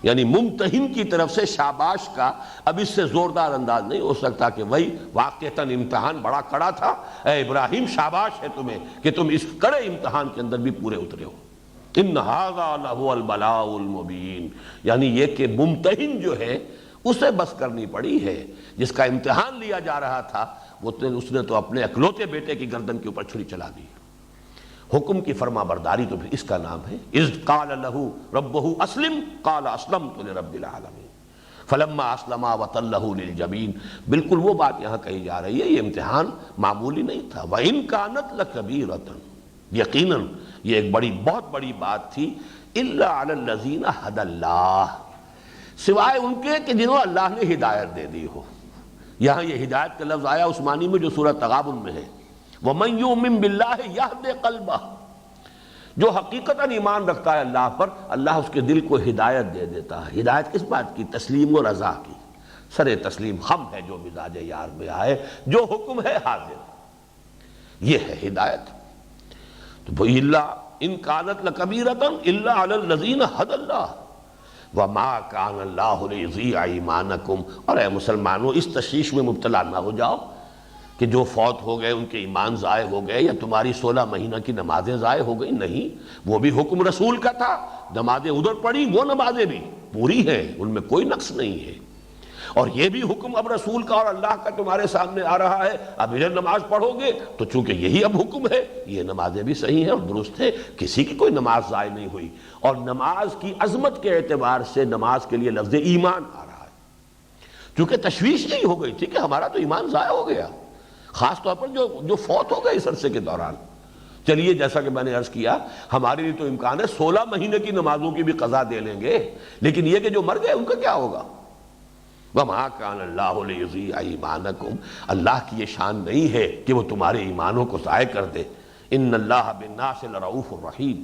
یعنی ممتحن کی طرف سے شاباش کا اب اس سے زوردار انداز نہیں ہو سکتا کہ وہی واقعتاً امتحان بڑا کڑا تھا، اے ابراہیم شاباش ہے تمہیں کہ تم اس کڑے امتحان کے اندر بھی پورے اترے ہو. ان ھذا لہو البلاء المبین، یعنی یہ کہ ممتحن جو ہے اسے بس کرنی پڑی ہے. جس کا امتحان لیا جا رہا تھا اس نے تو اپنے اکلوتے بیٹے کی گردن کے اوپر چھری چلا دی. حکم کی فرما برداری تو پھر اس کا نام ہے. اذ قال له ربه اسلم قال اسلمت لرب العالمین فلما اسلما وتلہ للجبین. بالکل وہ بات یہاں کہی جا رہی ہے، یہ امتحان معمولی نہیں تھا. وَإِن كَانَتْ لَكَبِيرَةً، یقیناً یہ ایک بہت بڑی بات تھی. إِلَّا عَلَى الَّذِينَ هَدَى اللَّهُ، سوائے ان کے کہ جنہوں اللہ نے ہدایت دے دی ہو. یہاں یہ ہدایت کا لفظ آیا اس معنی میں جو سورہ تغابن میں ہے، وَمَن يُؤْمِن بِاللَّهِ يَهْدِ قَلْبَهُ، جو حقیقتاً ایمان رکھتا ہے اللہ پر، اللہ اس کے دل کو ہدایت دے دیتا ہے. ہدایت کس بات کی؟ تسلیم و رضا کی. سر تسلیم خم ہے جو مزاج یار میں آئے، جو حکم ہے حاضر، یہ ہے ہدایت. تو الا ان كانت لكبيرة الا على الذين هدى الله وما كان الله ليضيع ایمانكم. اور اے مسلمانوں اس تشویش میں مبتلا نہ ہو جاؤ کہ جو فوت ہو گئے ان کے ایمان ضائع ہو گئے، یا تمہاری 16 مہینہ کی نمازیں ضائع ہو گئی. نہیں، وہ بھی حکم رسول کا تھا. نمازیں ادھر پڑھی، وہ نمازیں بھی پوری ہیں، ان میں کوئی نقص نہیں ہے. اور یہ بھی حکم اب رسول کا اور اللہ کا تمہارے سامنے آ رہا ہے، اب ادھر نماز پڑھو گے تو چونکہ یہی اب حکم ہے، یہ نمازیں بھی صحیح ہیں اور درست ہیں، کسی کی کوئی نماز ضائع نہیں ہوئی. اور نماز کی عظمت کے اعتبار سے نماز کے لیے لفظ ایمان آ رہا ہے، چونکہ تشویش یہی ہو گئی تھی کہ ہمارا تو ایمان ضائع ہو گیا، خاص طور پر جو فوت ہو گئے اس عرصے کے دوران. چلیے جیسا کہ میں نے عرض کیا، ہمارے لیے تو امکان ہے 16 مہینے کی نمازوں کی بھی قضا دے لیں گے، لیکن یہ کہ جو مر گئے ان کا کیا ہوگا؟ وَمَا كَانَ اللَّهُ لِيُضِيعَ ایمانکم، اللہ کی یہ شان نہیں ہے کہ وہ تمہارے ایمانوں کو ضائع کر دے. ان اللہ بالناس لرؤوف الرحیم.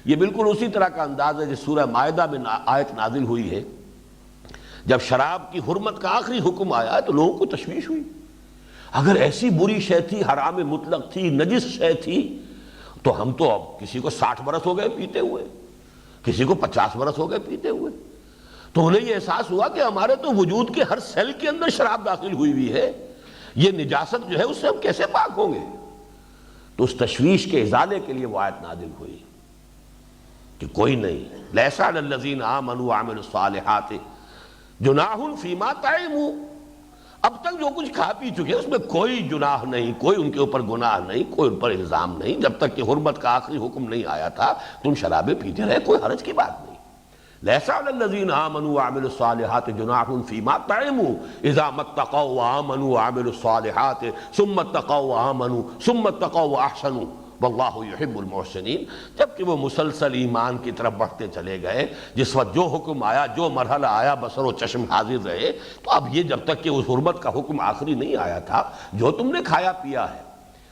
یہ بالکل اسی طرح کا انداز ہے جس سورہ مائدہ میں آیت نازل ہوئی ہے. جب شراب کی حرمت کا آخری حکم آیا تو لوگوں کو تشویش ہوئی. اگر ایسی بری شے تھی، حرام مطلق تھی، نجس شے تھی، تو ہم تو اب کسی کو 60 برس ہو گئے پیتے ہوئے، کسی کو 50 برس ہو گئے پیتے ہوئے. تو انہیں یہ احساس ہوا کہ ہمارے تو وجود کے ہر سیل کے اندر شراب داخل ہوئی ہوئی ہے، یہ نجاست جو ہے اس سے ہم کیسے پاک ہوں گے. تو اس تشویش کے ازالے کے لیے وہ آیت نازل ہوئی کہ کوئی نہیں، لیس علی الذین آمنوا وعملوا الصالحات جناح فیما طعموا. اب تک جو کچھ کھا پی چکے اس میں کوئی جناح نہیں، کوئی ان کے اوپر گناہ نہیں، کوئی ان پر الزام نہیں. جب تک کہ حرمت کا آخری حکم نہیں آیا تھا تم شرابیں پیتے رہے، کوئی حرج کی بات نہیں. لیس علی الذین آمنوا وعملوا الصالحات جناح فیما طعموا اذا ما اتقوا وآمنوا وعملوا الصالحات ثم اتقوا وآمنوا ثم اتقوا واحسنوا واللہ یحب المحسنین. جبکہ وہ مسلسل ایمان کی طرف بڑھتے چلے گئے، جس وقت جو حکم آیا، جو مرحلہ آیا، بصر و چشم حاضر رہے. تو اب یہ جب تک کہ اس حرمت کا حکم آخری نہیں آیا تھا، جو تم نے کھایا پیا ہے،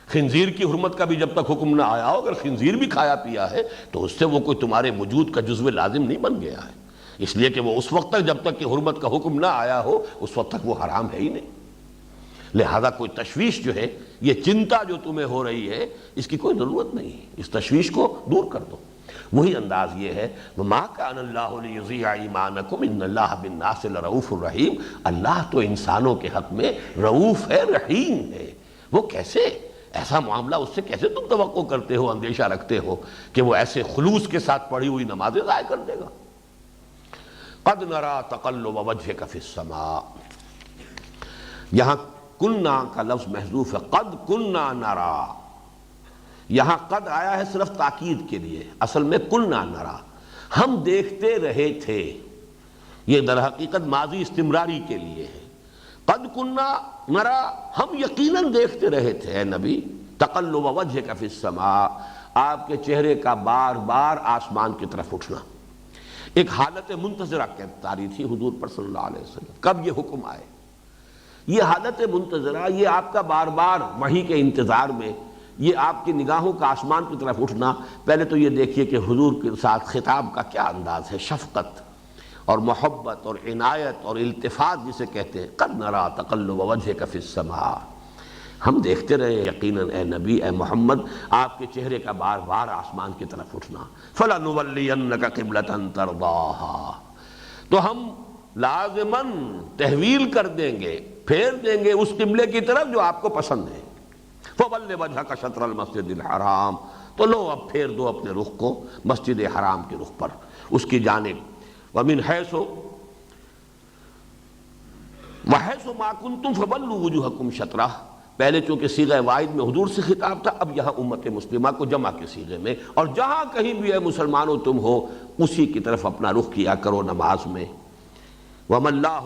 خنزیر کی حرمت کا بھی جب تک حکم نہ آیا ہو، اگر خنزیر بھی کھایا پیا ہے تو اس سے وہ کوئی تمہارے وجود کا جزو لازم نہیں بن گیا ہے، اس لیے کہ وہ اس وقت تک جب تک کہ حرمت کا حکم نہ آیا ہو اس وقت تک وہ حرام ہے ہی نہیں. لہذا کوئی تشویش جو ہے، یہ چنتا جو تمہیں ہو رہی ہے، اس کی کوئی ضرورت نہیں ہے، اس تشویش کو دور کر دو. وہی انداز یہ ہے وَمَا كَانَ اللَّهُ لِيُضِيعَ ایمانکم ان اللہ بالناس لرؤوف الرحیم. اللہ تو انسانوں کے حق میں رؤوف ہے، رحیم ہے. وہ کیسے؟ ایسا معاملہ اس سے کیسے تم توقع کرتے ہو، اندیشہ رکھتے ہو کہ وہ ایسے خلوص کے ساتھ پڑھی ہوئی نمازیں ضائع کر دے گا. قد نرى تقلب وجهك في السماء. یہاں کننا کا لفظ محذوف ہے، قد کننا نرى. یہاں قد آیا ہے صرف تاکید کے لیے، اصل میں کننا نرى، ہم دیکھتے رہے تھے. یہ در حقیقت ماضی استمراری کے لیے ہے. قد کننا نرى، ہم یقیناً دیکھتے رہے تھے اے نبی. تقلب وجهك في السماء، آپ کے چہرے کا بار بار آسمان کی طرف اٹھنا. ایک حالت منتظرہ تاری تھی حضور پر صلی اللہ علیہ وسلم، کب یہ حکم آئے. یہ حالت منتظرہ، یہ آپ کا بار بار وحی کے انتظار میں، یہ آپ کی نگاہوں کا آسمان کی طرف اٹھنا. پہلے تو یہ دیکھیے کہ حضور کے ساتھ خطاب کا کیا انداز ہے، شفقت اور محبت اور عنایت اور التفات جسے کہتے ہیں. قد نرى تقلب وجهك في السماء، ہم دیکھتے رہے یقیناً اے نبی، اے محمد، آپ کے چہرے کا بار بار آسمان کی طرف اٹھنا. فَلَنُوَلِّيَنَّكَ قِبْلَةً تَرْضَاهَا، تو ہم لازماً تحویل کر دیں گے، پھیر دیں گے اس قبلے کی طرف جو آپ کو پسند ہے. فَوَلِّ وَجْهَكَ شَطْرَ الْمَسْجِدِ الْحَرَامِ، تو لو اب پھیر دو اپنے رخ کو مسجد حرام کے رخ پر، اس کی جانب. وَمِنْ حَيْثُ وَحَيْثُ مَا كُنْتُمْ فَوَلُّوا وُجُوهَكُمْ شَطْرَهُ. پہلے چونکہ صیغہ واحد میں حضور سے خطاب تھا، اب یہاں امت مسلمہ کو جمع کے صیغے میں، اور جہاں کہیں بھی اے مسلمانوں تم ہو اسی کی طرف اپنا رخ کیا کرو نماز میں. وَمَا اللَّهُ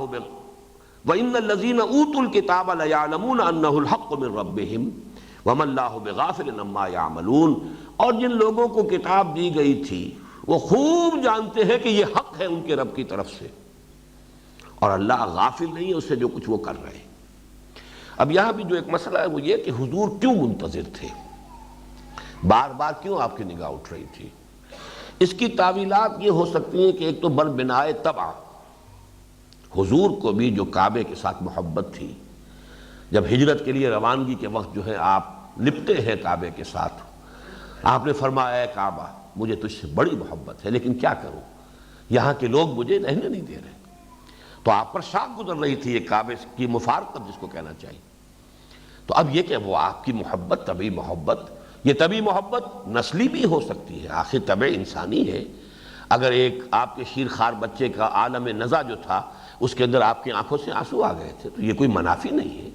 وَإِنَّ الَّذِينَ أُوتُوا الْكِتَابَ لَيَعْلَمُونَ أَنَّهُ الْحَقُّ مِنْ رَبِّهِمْ وَمَا اللَّهُ بِغَافِلٍ عَمَّا يَعْمَلُونَ. اور جن لوگوں کو کتاب دی گئی تھی وہ خوب جانتے ہیں کہ یہ حق ہے ان کے رب کی طرف سے، اور اللہ غافل نہیں ہے اس سے جو کچھ وہ کر رہے ہیں. اب یہاں بھی جو ایک مسئلہ ہے وہ یہ کہ حضور کیوں منتظر تھے، بار بار کیوں آپ کی نگاہ اٹھ رہی تھی. اس کی تعویلات یہ ہو سکتی ہیں کہ ایک تو بر بنائے طبع، حضور کو بھی جو کعبے کے ساتھ محبت تھی، جب ہجرت کے لیے روانگی کے وقت جو ہے آپ لپٹے ہیں کعبے کے ساتھ، آپ نے فرمایا اے کعبہ مجھے تجھ سے بڑی محبت ہے لیکن کیا کروں، یہاں کے لوگ مجھے رہنے نہیں دے رہے. تو آپ پر شاک گزر رہی تھی یہ کعبے کی مفارقت جس کو کہنا چاہیے. تو اب یہ کہ وہ آپ کی محبت طبعی محبت، یہ طبعی محبت نسلی بھی ہو سکتی ہے، آخر طبع انسانی ہے. اگر ایک آپ کے شیرخوار بچے کا عالم نزع جو تھا اس کے اندر آپ کی آنکھوں سے آنسو آ گئے تھے تو یہ کوئی منافی نہیں ہے،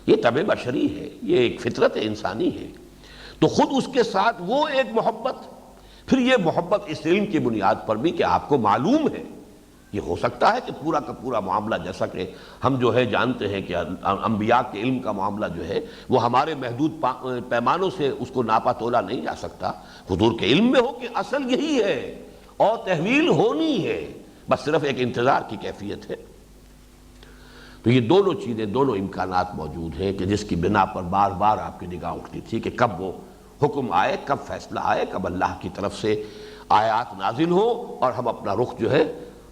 یہ طبع بشری ہے، یہ ایک فطرت انسانی ہے. تو خود اس کے ساتھ وہ ایک محبت، پھر یہ محبت اس علم کی بنیاد پر بھی کہ آپ کو معلوم ہے. یہ ہو سکتا ہے کہ پورا کا پورا معاملہ، جیسا کہ ہم جو ہے جانتے ہیں کہ انبیاء کے علم کا معاملہ جو ہے وہ ہمارے محدود پیمانوں سے اس کو ناپا تولا نہیں جا سکتا. حضور کے علم میں ہو کہ اصل یہی ہے اور تحویل ہونی ہے، بس صرف ایک انتظار کی کیفیت ہے. تو یہ دونوں چیزیں، دونوں امکانات موجود ہیں کہ جس کی بنا پر بار بار آپ کی نگاہ اٹھتی تھی کہ کب وہ حکم آئے، کب فیصلہ آئے، کب اللہ کی طرف سے آیات نازل ہو اور ہم اپنا رخ جو ہے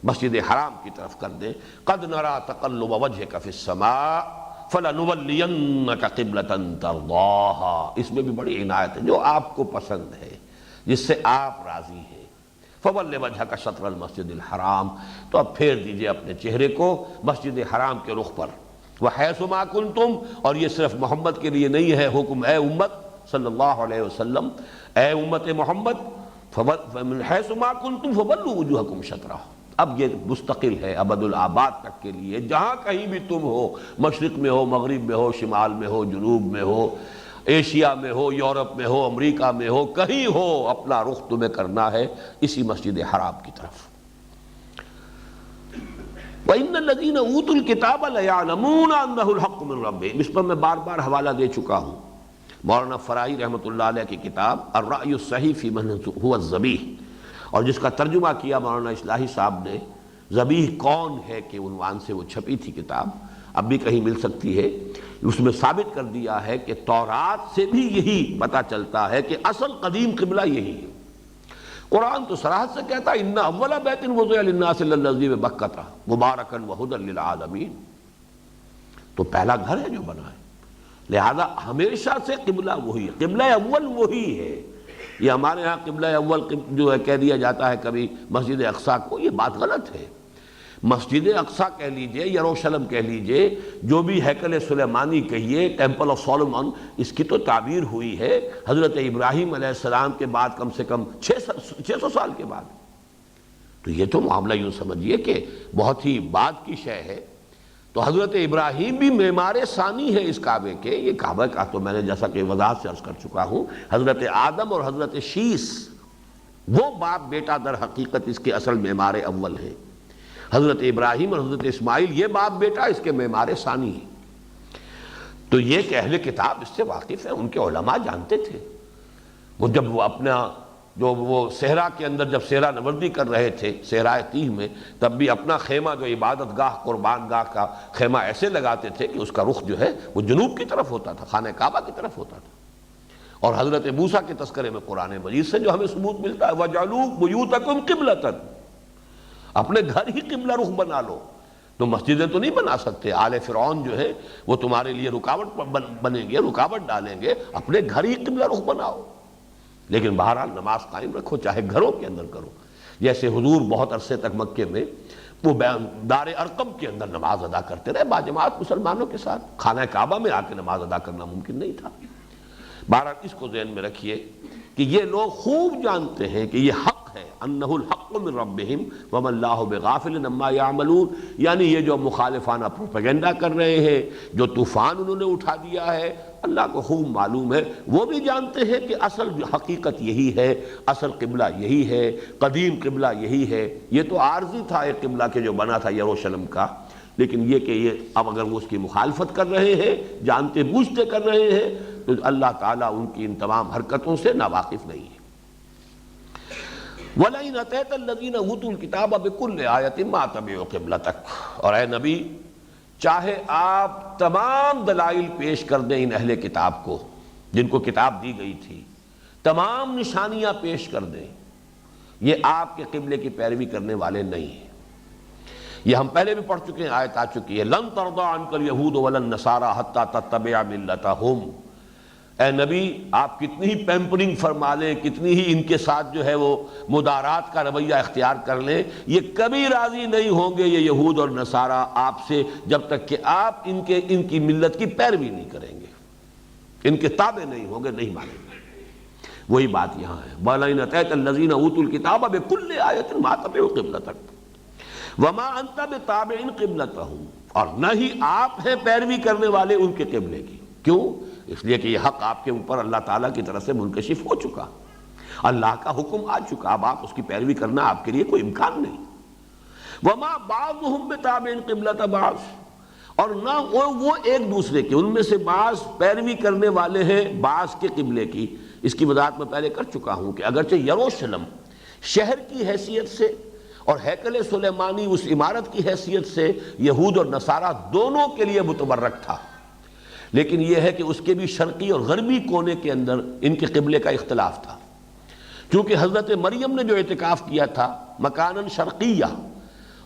مسجد حرام کی طرف کر دیں۔ قد نرى تقلب وجهك في السماء فلنولينك قبلة ترضاها، اس میں بھی بڑی عنایت ہے، جو آپ کو پسند ہے، جس سے آپ راضی ہیں۔ فول وجهك شطر المسجد الحرام، تو اب پھیر دیجئے اپنے چہرے کو مسجد حرام کے رخ پر۔ وحیث ما کنتم، اور یہ صرف محمد کے لیے نہیں ہے حکم، اے امت صلی اللہ علیہ وسلم، اے امت محمد، فمن حیث ما کنتم فولوا وجوہکم شطرہ، اب یہ مستقل ہے ابد الآباد تک کے لیے، جہاں کہیں بھی تم ہو، مشرق میں ہو، مغرب میں ہو، شمال میں ہو، جنوب میں ہو، ایشیا میں ہو، یورپ میں ہو، امریکہ میں ہو، کہیں ہو، اپنا رخ تمہیں کرنا ہے اسی مسجد حرام کی طرف۔ وَإِنَّ الَّذِينَ أُوتُوا الْكِتَابَ لَيَعْلَمُونَ أَنَّهُ الْحَقُّ مِنْ رَبِّهِمْ، اس پر میں بار بار حوالہ دے چکا ہوں، مولانا فرائی رحمۃ اللہ علیہ کی کتاب الرأی الصحیح فی من هو الذبیح، اور جس کا ترجمہ کیا مولانا اصلاحی صاحب نے، ذبیح کون ہے کے عنوان سے وہ چھپی تھی کتاب، اب بھی کہیں مل سکتی ہے۔ اس میں ثابت کر دیا ہے کہ تورات سے بھی یہی پتہ چلتا ہے کہ اصل قدیم قبلہ یہی ہے۔ قرآن تو صراحت سے کہتا ہے ان اول بیت وضع للناس للذی ببکۃ مبارکا وہدی للعالمین، تو پہلا گھر ہے جو بنا ہے، لہذا ہمیشہ سے قبلہ وہی ہے، قبلہ اول وہی ہے۔ یہ ہمارے ہاں قبلہ اول جو ہے کہہ دیا جاتا ہے کبھی مسجد اقصیٰ کو، یہ بات غلط ہے۔ مسجد اقصیٰ کہہ لیجئے، یروشلم کہہ لیجئے، جو بھی ہیکل سلیمانی کہیے، ٹیمپل آف سولومن، اس کی تو تعبیر ہوئی ہے حضرت ابراہیم علیہ السلام کے بعد کم سے کم 600 سال کے بعد۔ تو یہ تو معاملہ یوں سمجھیے کہ بہت ہی بعد کی شے ہے۔ تو حضرت ابراہیم بھی معمار ثانی ہے اس کعبے کے۔ یہ کعبہ کا تو میں نے جیسا کہ وضاحت سے عرض کر چکا ہوں، حضرت آدم اور حضرت شیس وہ باپ بیٹا در حقیقت اس کے اصل معمار اول ہے۔ حضرت ابراہیم اور حضرت اسماعیل یہ باپ بیٹا اس کے معمار ثانی ہے۔ تو یہ کہ اہل کتاب اس سے واقف ہیں، ان کے علماء جانتے تھے۔ وہ جب وہ اپنا جو وہ صحرا کے اندر جب صحرا نوردی کر رہے تھے صحرائے تیہ میں، تب بھی اپنا خیمہ جو عبادت گاہ قربان گاہ کا خیمہ ایسے لگاتے تھے کہ اس کا رخ جو ہے وہ جنوب کی طرف ہوتا تھا، خانہ کعبہ کی طرف ہوتا تھا۔ اور حضرت موسیٰ کے تذکرے میں قرآن مجید سے جو ہمیں ثبوت ملتا ہے وَجْعَلُوا بُيُوتَكُمْ قِبْلَةً، اپنے گھر ہی قبلہ رخ بنا لو۔ تو مسجدیں تو نہیں بنا سکتے، آل فرعون جو ہے وہ تمہارے لیے رکاوٹ بنیں گے، رکاوٹ ڈالیں گے، اپنے گھر ہی قبلہ رخ بناؤ۔ لیکن بہرحال نماز قائم رکھو، چاہے گھروں کے اندر کرو۔ جیسے حضور بہت عرصے تک مکے میں وہ دار ارقم کے اندر نماز ادا کرتے رہے باجماعت مسلمانوں کے ساتھ، خانہ کعبہ میں آ کے نماز ادا کرنا ممکن نہیں تھا۔ بہرحال اس کو ذہن میں رکھیے کہ یہ لوگ خوب جانتے ہیں کہ یہ حق ہے، انہ الحق من ربہم وما اللہ بغافل عما یعملون، یعنی یہ جو مخالفانہ پروپیگنڈا کر رہے ہیں، جو طوفان انہوں نے اٹھا دیا ہے، اللہ کو خوب معلوم ہے، وہ بھی جانتے ہیں کہ اصل حقیقت یہی ہے، اصل قبلہ یہی ہے، قدیم قبلہ یہی ہے۔ یہ تو عارضی تھا ایک قبلہ کے جو بنا تھا یروشلم کا، لیکن یہ کہ یہ اب اگر وہ اس کی مخالفت کر رہے ہیں، جانتے بوجھتے کر رہے ہیں، تو اللہ تعالیٰ ان کی ان تمام حرکتوں سے ناواقف نہیں ہے۔ وَلَئِنْ أَتَيْتَ الَّذِينَ أُوتُوا الْكِتَابَ بِكُلِّ آیَةٍ مَا تَبِعُوا قِبْلَتَكَ، اور اے نبی چاہے آپ تمام دلائل پیش کر دیں ان اہل کتاب کو جن کو کتاب دی گئی تھی، تمام نشانیاں پیش کر دیں، یہ آپ کے قبلے کی پیروی کرنے والے نہیں ہیں۔ یہ ہم پہلے بھی پڑھ چکے ہیں، آیت آ چکی ہے لن ترضى عنك اليهود ولا النصارى حتى تتبع ملتهم۔ اے نبی آپ کتنی ہی پیمپرنگ فرما لیں، کتنی ہی ان کے ساتھ جو ہے وہ مدارات کا رویہ اختیار کر لیں، یہ کبھی راضی نہیں ہوں گے یہ یہود اور نصارہ آپ سے، جب تک کہ آپ ان کی ملت کی پیروی نہیں کریں گے، ان کے تابع نہیں ہوں گے، نہیں مانیں گے۔ وہی بات یہاں ہے وَلَئِنْ أَتَيْتَ الَّذِينَ أُوتُوا الْكِتَابَ بِكُلِّ آیَةٍ مَا تَبِعُوا قِبْلَتَكَ وَمَا أَنْتَ بِتَابِعٍ قِبْلَتَهُمْ، اور نہ ہی آپ ہیں پیروی کرنے والے ان کے قبلے کی۔ کیوں؟ اس لیے کہ یہ حق آپ کے اوپر اللہ تعالیٰ کی طرف سے منکشف ہو چکا، اللہ کا حکم آ چکا، اب آپ اس کی پیروی کرنا آپ کے لیے کوئی امکان نہیں۔ وَمَا بَعْضُهُمْ بِتَابِعٍ قِبْلَةَ بَعْضٍ، اور نہ وہ ایک دوسرے کے، ان میں سے بعض پیروی کرنے والے ہیں بعض کے قبلے کی۔ اس کی وضاحت میں پہلے کر چکا ہوں کہ اگرچہ یروشلم شہر کی حیثیت سے اور ہیکل سلیمانی اس عمارت کی حیثیت سے یہود اور نصارہ دونوں کے لیے متبرک تھا، لیکن یہ ہے کہ اس کے بھی شرقی اور غربی کونے کے اندر ان کے قبلے کا اختلاف تھا، کیونکہ حضرت مریم نے جو اعتکاف کیا تھا مکاناً شرقیہ،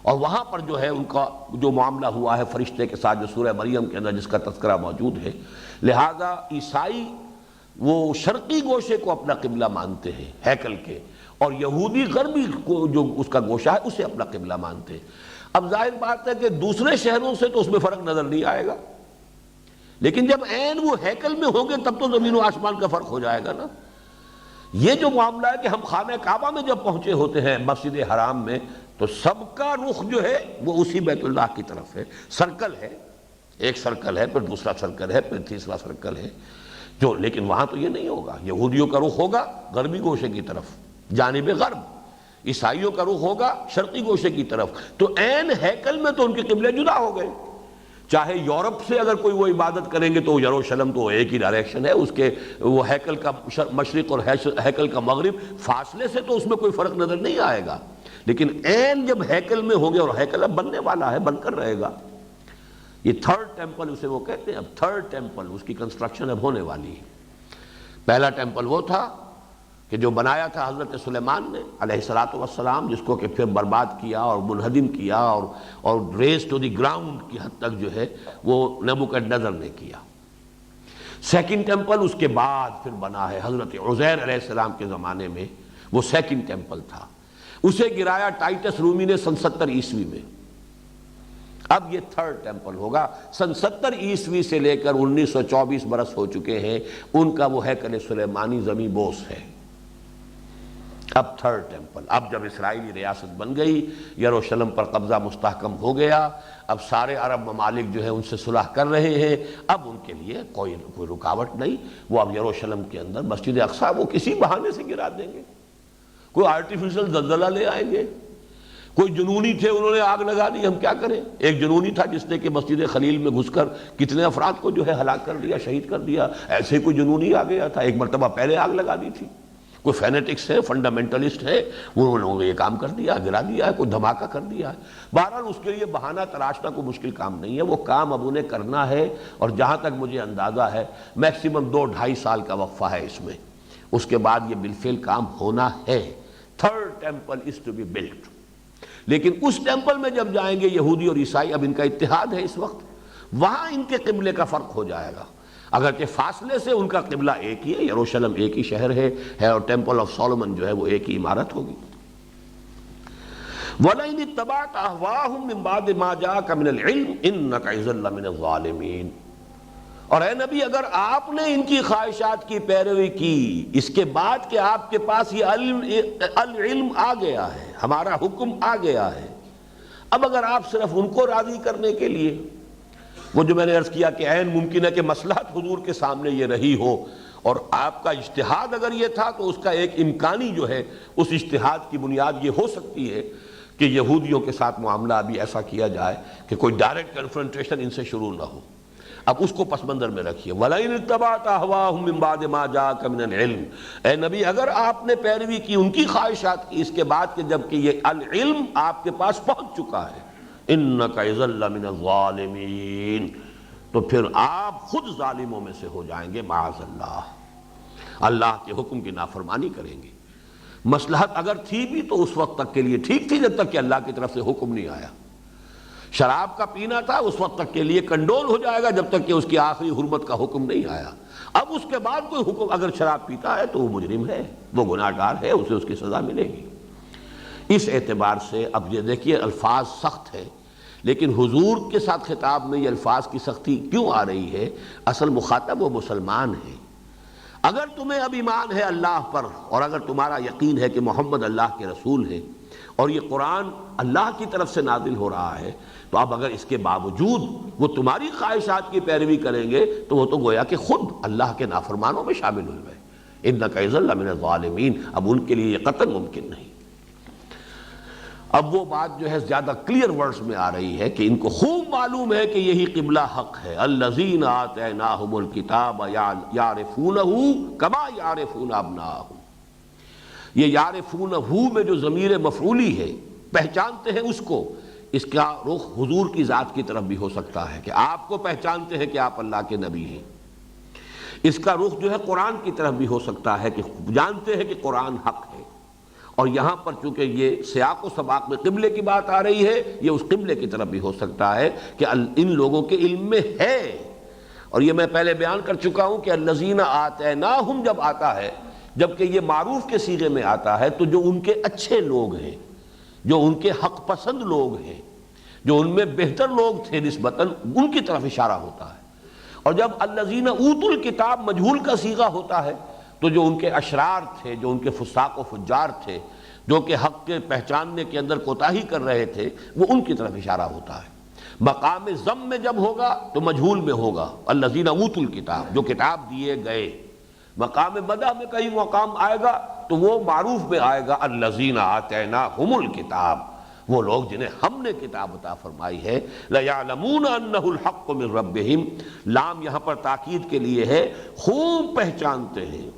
اور وہاں پر جو ہے ان کا جو معاملہ ہوا ہے فرشتے کے ساتھ جو سورہ مریم کے اندر جس کا تذکرہ موجود ہے، لہذا عیسائی وہ شرقی گوشے کو اپنا قبلہ مانتے ہیں ہیکل کے، اور یہودی غربی کو جو اس کا گوشہ ہے اسے اپنا قبلہ مانتے ہیں۔ اب ظاہر بات ہے کہ دوسرے شہروں سے تو اس میں فرق نظر نہیں آئے گا، لیکن جب عین وہ ہیکل میں ہوں گے تب تو زمین و آسمان کا فرق ہو جائے گا نا۔ یہ جو معاملہ ہے کہ ہم خانہ کعبہ میں جب پہنچے ہوتے ہیں مسجد حرام میں تو سب کا رخ جو ہے وہ اسی بیت اللہ کی طرف ہے، سرکل ہے، ایک سرکل ہے، پھر دوسرا سرکل ہے، پھر تیسرا سرکل ہے جو، لیکن وہاں تو یہ نہیں ہوگا، یہودیوں کا رخ ہوگا غربی گوشے کی طرف جانب غرب، عیسائیوں کا رخ ہوگا شرقی گوشے کی طرف، تو عین ہیکل میں تو ان کے قبلے جدا ہو گئے۔ چاہے یورپ سے اگر کوئی وہ عبادت کریں گے تو یروشلم تو ایک ہی ڈائریکشن ہے، اس کے وہ ہیکل کا مشرق اور ہیکل کا مغرب، فاصلے سے تو اس میں کوئی فرق نظر نہیں آئے گا، لیکن عین جب ہیکل میں ہوں گے، اور ہیکل اب بننے والا ہے، بن کر رہے گا، یہ تھرڈ ٹیمپل اسے وہ کہتے ہیں، اب تھرڈ ٹیمپل اس کی کنسٹرکشن اب ہونے والی ہے۔ پہلا ٹیمپل وہ تھا کہ جو بنایا تھا حضرت سلیمان نے علیہ السلام، جس کو کہ پھر برباد کیا اور منہدم کیا اور ریز ٹو دی گراؤنڈ کی حد تک جو ہے وہ نبوکدنضر نے کیا۔ سیکنڈ ٹیمپل اس کے بعد پھر بنا ہے حضرت عزیر علیہ السلام کے زمانے میں، وہ سیکنڈ ٹیمپل تھا، اسے گرایا ٹائٹس رومی نے سن 70 عیسوی میں۔ اب یہ تھرڈ ٹیمپل ہوگا، سن 70 عیسوی سے لے کر 1924 برس ہو چکے ہیں، ان کا وہ ہیکل سلیمانی زمیں بوس ہے۔ اب تھرڈ ٹیمپل، اب جب اسرائیلی ریاست بن گئی، یروشلم پر قبضہ مستحکم ہو گیا، اب سارے عرب ممالک جو ہے ان سے صلح کر رہے ہیں، اب ان کے لیے کوئی رکاوٹ نہیں، وہ اب یروشلم کے اندر مسجد اقصیٰ وہ کسی بہانے سے گرا دیں گے، کوئی آرٹیفیشل زلزلہ لے آئیں گے، کوئی جنونی تھے انہوں نے آگ لگا دی، ہم کیا کریں؟ ایک جنونی تھا جس نے کہ مسجد خلیل میں گھس کر کتنے افراد کو جو ہے ہلاک کر دیا، شہید کر دیا، ایسے کوئی جنونی آ گیا تھا، ایک مرتبہ پہلے آگ لگا دی تھی۔ کوئی فینیٹکس ہے، فنڈامنٹلسٹ ہے، انہوں نے یہ کام کر دیا، گرا دیا ہے، کوئی دھماکہ کر دیا ہے۔ بہرحال اس کے لیے بہانہ تراشنا کوئی مشکل کام نہیں ہے، وہ کام اب انہیں کرنا ہے، اور جہاں تک مجھے اندازہ ہے میکسیمم 2-2.5 سال کا وقفہ ہے اس میں، اس کے بعد یہ بالفعل کام ہونا ہے۔ Third temple is to be built, لیکن اس ٹیمپل میں جب جائیں گے یہودی اور عیسائی، اب ان کا اتحاد ہے اس وقت، وہاں ان کے قبلے کا فرق ہو جائے گا، اگرچہ فاصلے سے ان کا قبلہ ایک ہی ہے، یروشلم ایک ہی شہر ہے اور ٹیمپل آف سولومن جو ہے وہ ایک ہی عمارت ہوگی۔ وَلَئِنِ اتَّبَعْتَ أَهْوَاءَهُم مِّن بَعْدِ مَا جَاءَكَ مِنَ الْعِلْمِ إِنَّكَ إِذًا لَّمِنَ الظَّالِمِينَ، اور اے نبی اگر آپ نے ان کی خواہشات کی پیروی کی اس کے بعد کہ آپ کے پاس یہ العلم آ گیا ہے، ہمارا حکم آ گیا ہے، اب اگر آپ صرف ان کو راضی کرنے کے لیے، وہ جو میں نے عرض کیا کہ عین ممکن ہے کہ مصلحت حضور کے سامنے یہ رہی ہو، اور آپ کا اجتہاد اگر یہ تھا تو اس کا ایک امکانی جو ہے اس اجتہاد کی بنیاد یہ ہو سکتی ہے کہ یہودیوں کے ساتھ معاملہ ابھی ایسا کیا جائے کہ کوئی ڈائریکٹ کنفرنٹیشن ان سے شروع نہ ہو، اب اس کو پس منظر میں رکھیے۔ وَلَئِنِ اتَّبَعْتَ أَهْوَاءَهُم مِّن بَعْدِ مَا جَاءَكَ مِنَ الْعِلْمِ، اے نبی اگر آپ نے پیروی کی ان کی خواہشات کی اس کے بعد کہ جب کہ یہ العلم آپ کے پاس پہنچ چکا ہے، إِنَّكَ إِذًا لَّمِنَ الظَّالِمِينَ، تو پھر آپ خود ظالموں میں سے ہو جائیں گے، معاذ اللہ کے حکم کی نافرمانی کریں گے۔ مصلحت اگر تھی بھی تو اس وقت تک کے لیے ٹھیک تھی جب تک کہ اللہ کی طرف سے حکم نہیں آیا، شراب کا پینا تھا اس وقت تک کے لیے کنڈول ہو جائے گا جب تک کہ اس کی آخری حرمت کا حکم نہیں آیا، اب اس کے بعد کوئی حکم اگر شراب پیتا ہے تو وہ مجرم ہے، وہ گناہ گار ہے، اسے اس کی سزا ملے گی۔ اس اعتبار سے اب یہ دیکھیے الفاظ سخت ہے، لیکن حضور کے ساتھ خطاب میں یہ الفاظ کی سختی کیوں آ رہی ہے؟ اصل مخاطب وہ مسلمان ہیں۔ اگر تمہیں اب ایمان ہے اللہ پر، اور اگر تمہارا یقین ہے کہ محمد اللہ کے رسول ہے اور یہ قرآن اللہ کی طرف سے نازل ہو رہا ہے، تو اب اگر اس کے باوجود وہ تمہاری خواہشات کی پیروی کریں گے تو وہ تو گویا کہ خود اللہ کے نافرمانوں میں شامل ہوئے ہیں۔ إِنَّكَ إِذًا لَّمِنَ الظَّالِمِينَ، اب ان کے لیے یہ قطعاً ممکن نہیں۔ اب وہ بات جو ہے زیادہ کلیئر ورڈز میں آ رہی ہے کہ ان کو خوب معلوم ہے کہ یہی قبلہ حق ہے۔ الذین آتیناہم الکتاب یعرفونہ کما یعرفون ابناءہم، یہ یعرفونہ میں جو ضمیر مفعولی ہے پہچانتے ہیں اس کو، اس کا رخ حضور کی ذات کی طرف بھی ہو سکتا ہے کہ آپ کو پہچانتے ہیں کہ آپ اللہ کے نبی ہیں۔ اس کا رخ جو ہے قرآن کی طرف بھی ہو سکتا ہے کہ جانتے ہیں کہ قرآن حق ہے۔ اور یہاں پر چونکہ یہ سیاق و سباق میں قبلے کی بات آ رہی ہے، یہ اس قبلے کی طرف بھی ہو سکتا ہے کہ ان لوگوں کے علم میں ہے۔ اور یہ میں پہلے بیان کر چکا ہوں کہ الذین آتیناہم جب آتا ہے، جبکہ یہ معروف کے صیغے میں آتا ہے، تو جو ان کے اچھے لوگ ہیں، جو ان کے حق پسند لوگ ہیں، جو ان میں بہتر لوگ تھے نسبتاً، ان کی طرف اشارہ ہوتا ہے۔ اور جب الذین اوتوا الکتاب مجہول کا صیغہ ہوتا ہے تو جو ان کے اشرار تھے، جو ان کے فساق و فجار تھے، جو کہ حق کے پہچاننے کے اندر کوتاہی کر رہے تھے، وہ ان کی طرف اشارہ ہوتا ہے۔ مقام ضم میں جب ہوگا تو مجہول میں ہوگا الذین اوتوا الکتاب، جو کتاب دیے گئے۔ مقام مدح میں کہیں مقام آئے گا تو وہ معروف میں آئے گا الذین آتیناہم الکتاب، وہ لوگ جنہیں ہم نے کتاب عطا فرمائی ہے۔ لَيَعْلَمُونَ أَنَّهُ الْحَقُّ مِنْ رَبِّهِمْ، لام یہاں پر تاکید کے لیے ہے، خوب پہچانتے ہیں۔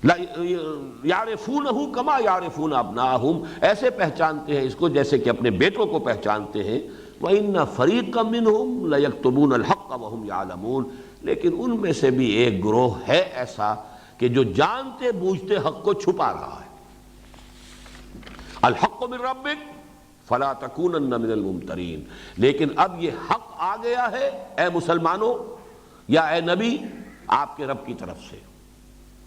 يَعْرِفُونَهُ كَمَا يَعْرِفُونَ أَبْنَاءَهُمْ، ایسے پہچانتے ہیں اس کو جیسے کہ اپنے بیٹوں کو پہچانتے ہیں۔ وَإِنَّ فَرِيقًا مِّنْهُمْ لَيَكْتُمُونَ الْحَقَّ وَهُمْ يَعْلَمُونَ، لیکن ان میں سے بھی ایک گروہ ہے ایسا کہ جو جانتے بوجھتے حق کو چھپا رہا ہے۔ الحق من ربک فلا تکونن من الممترین، لیکن اب یہ حق آ گیا ہے اے مسلمانوں یا اے نبی آپ کے رب کی طرف سے،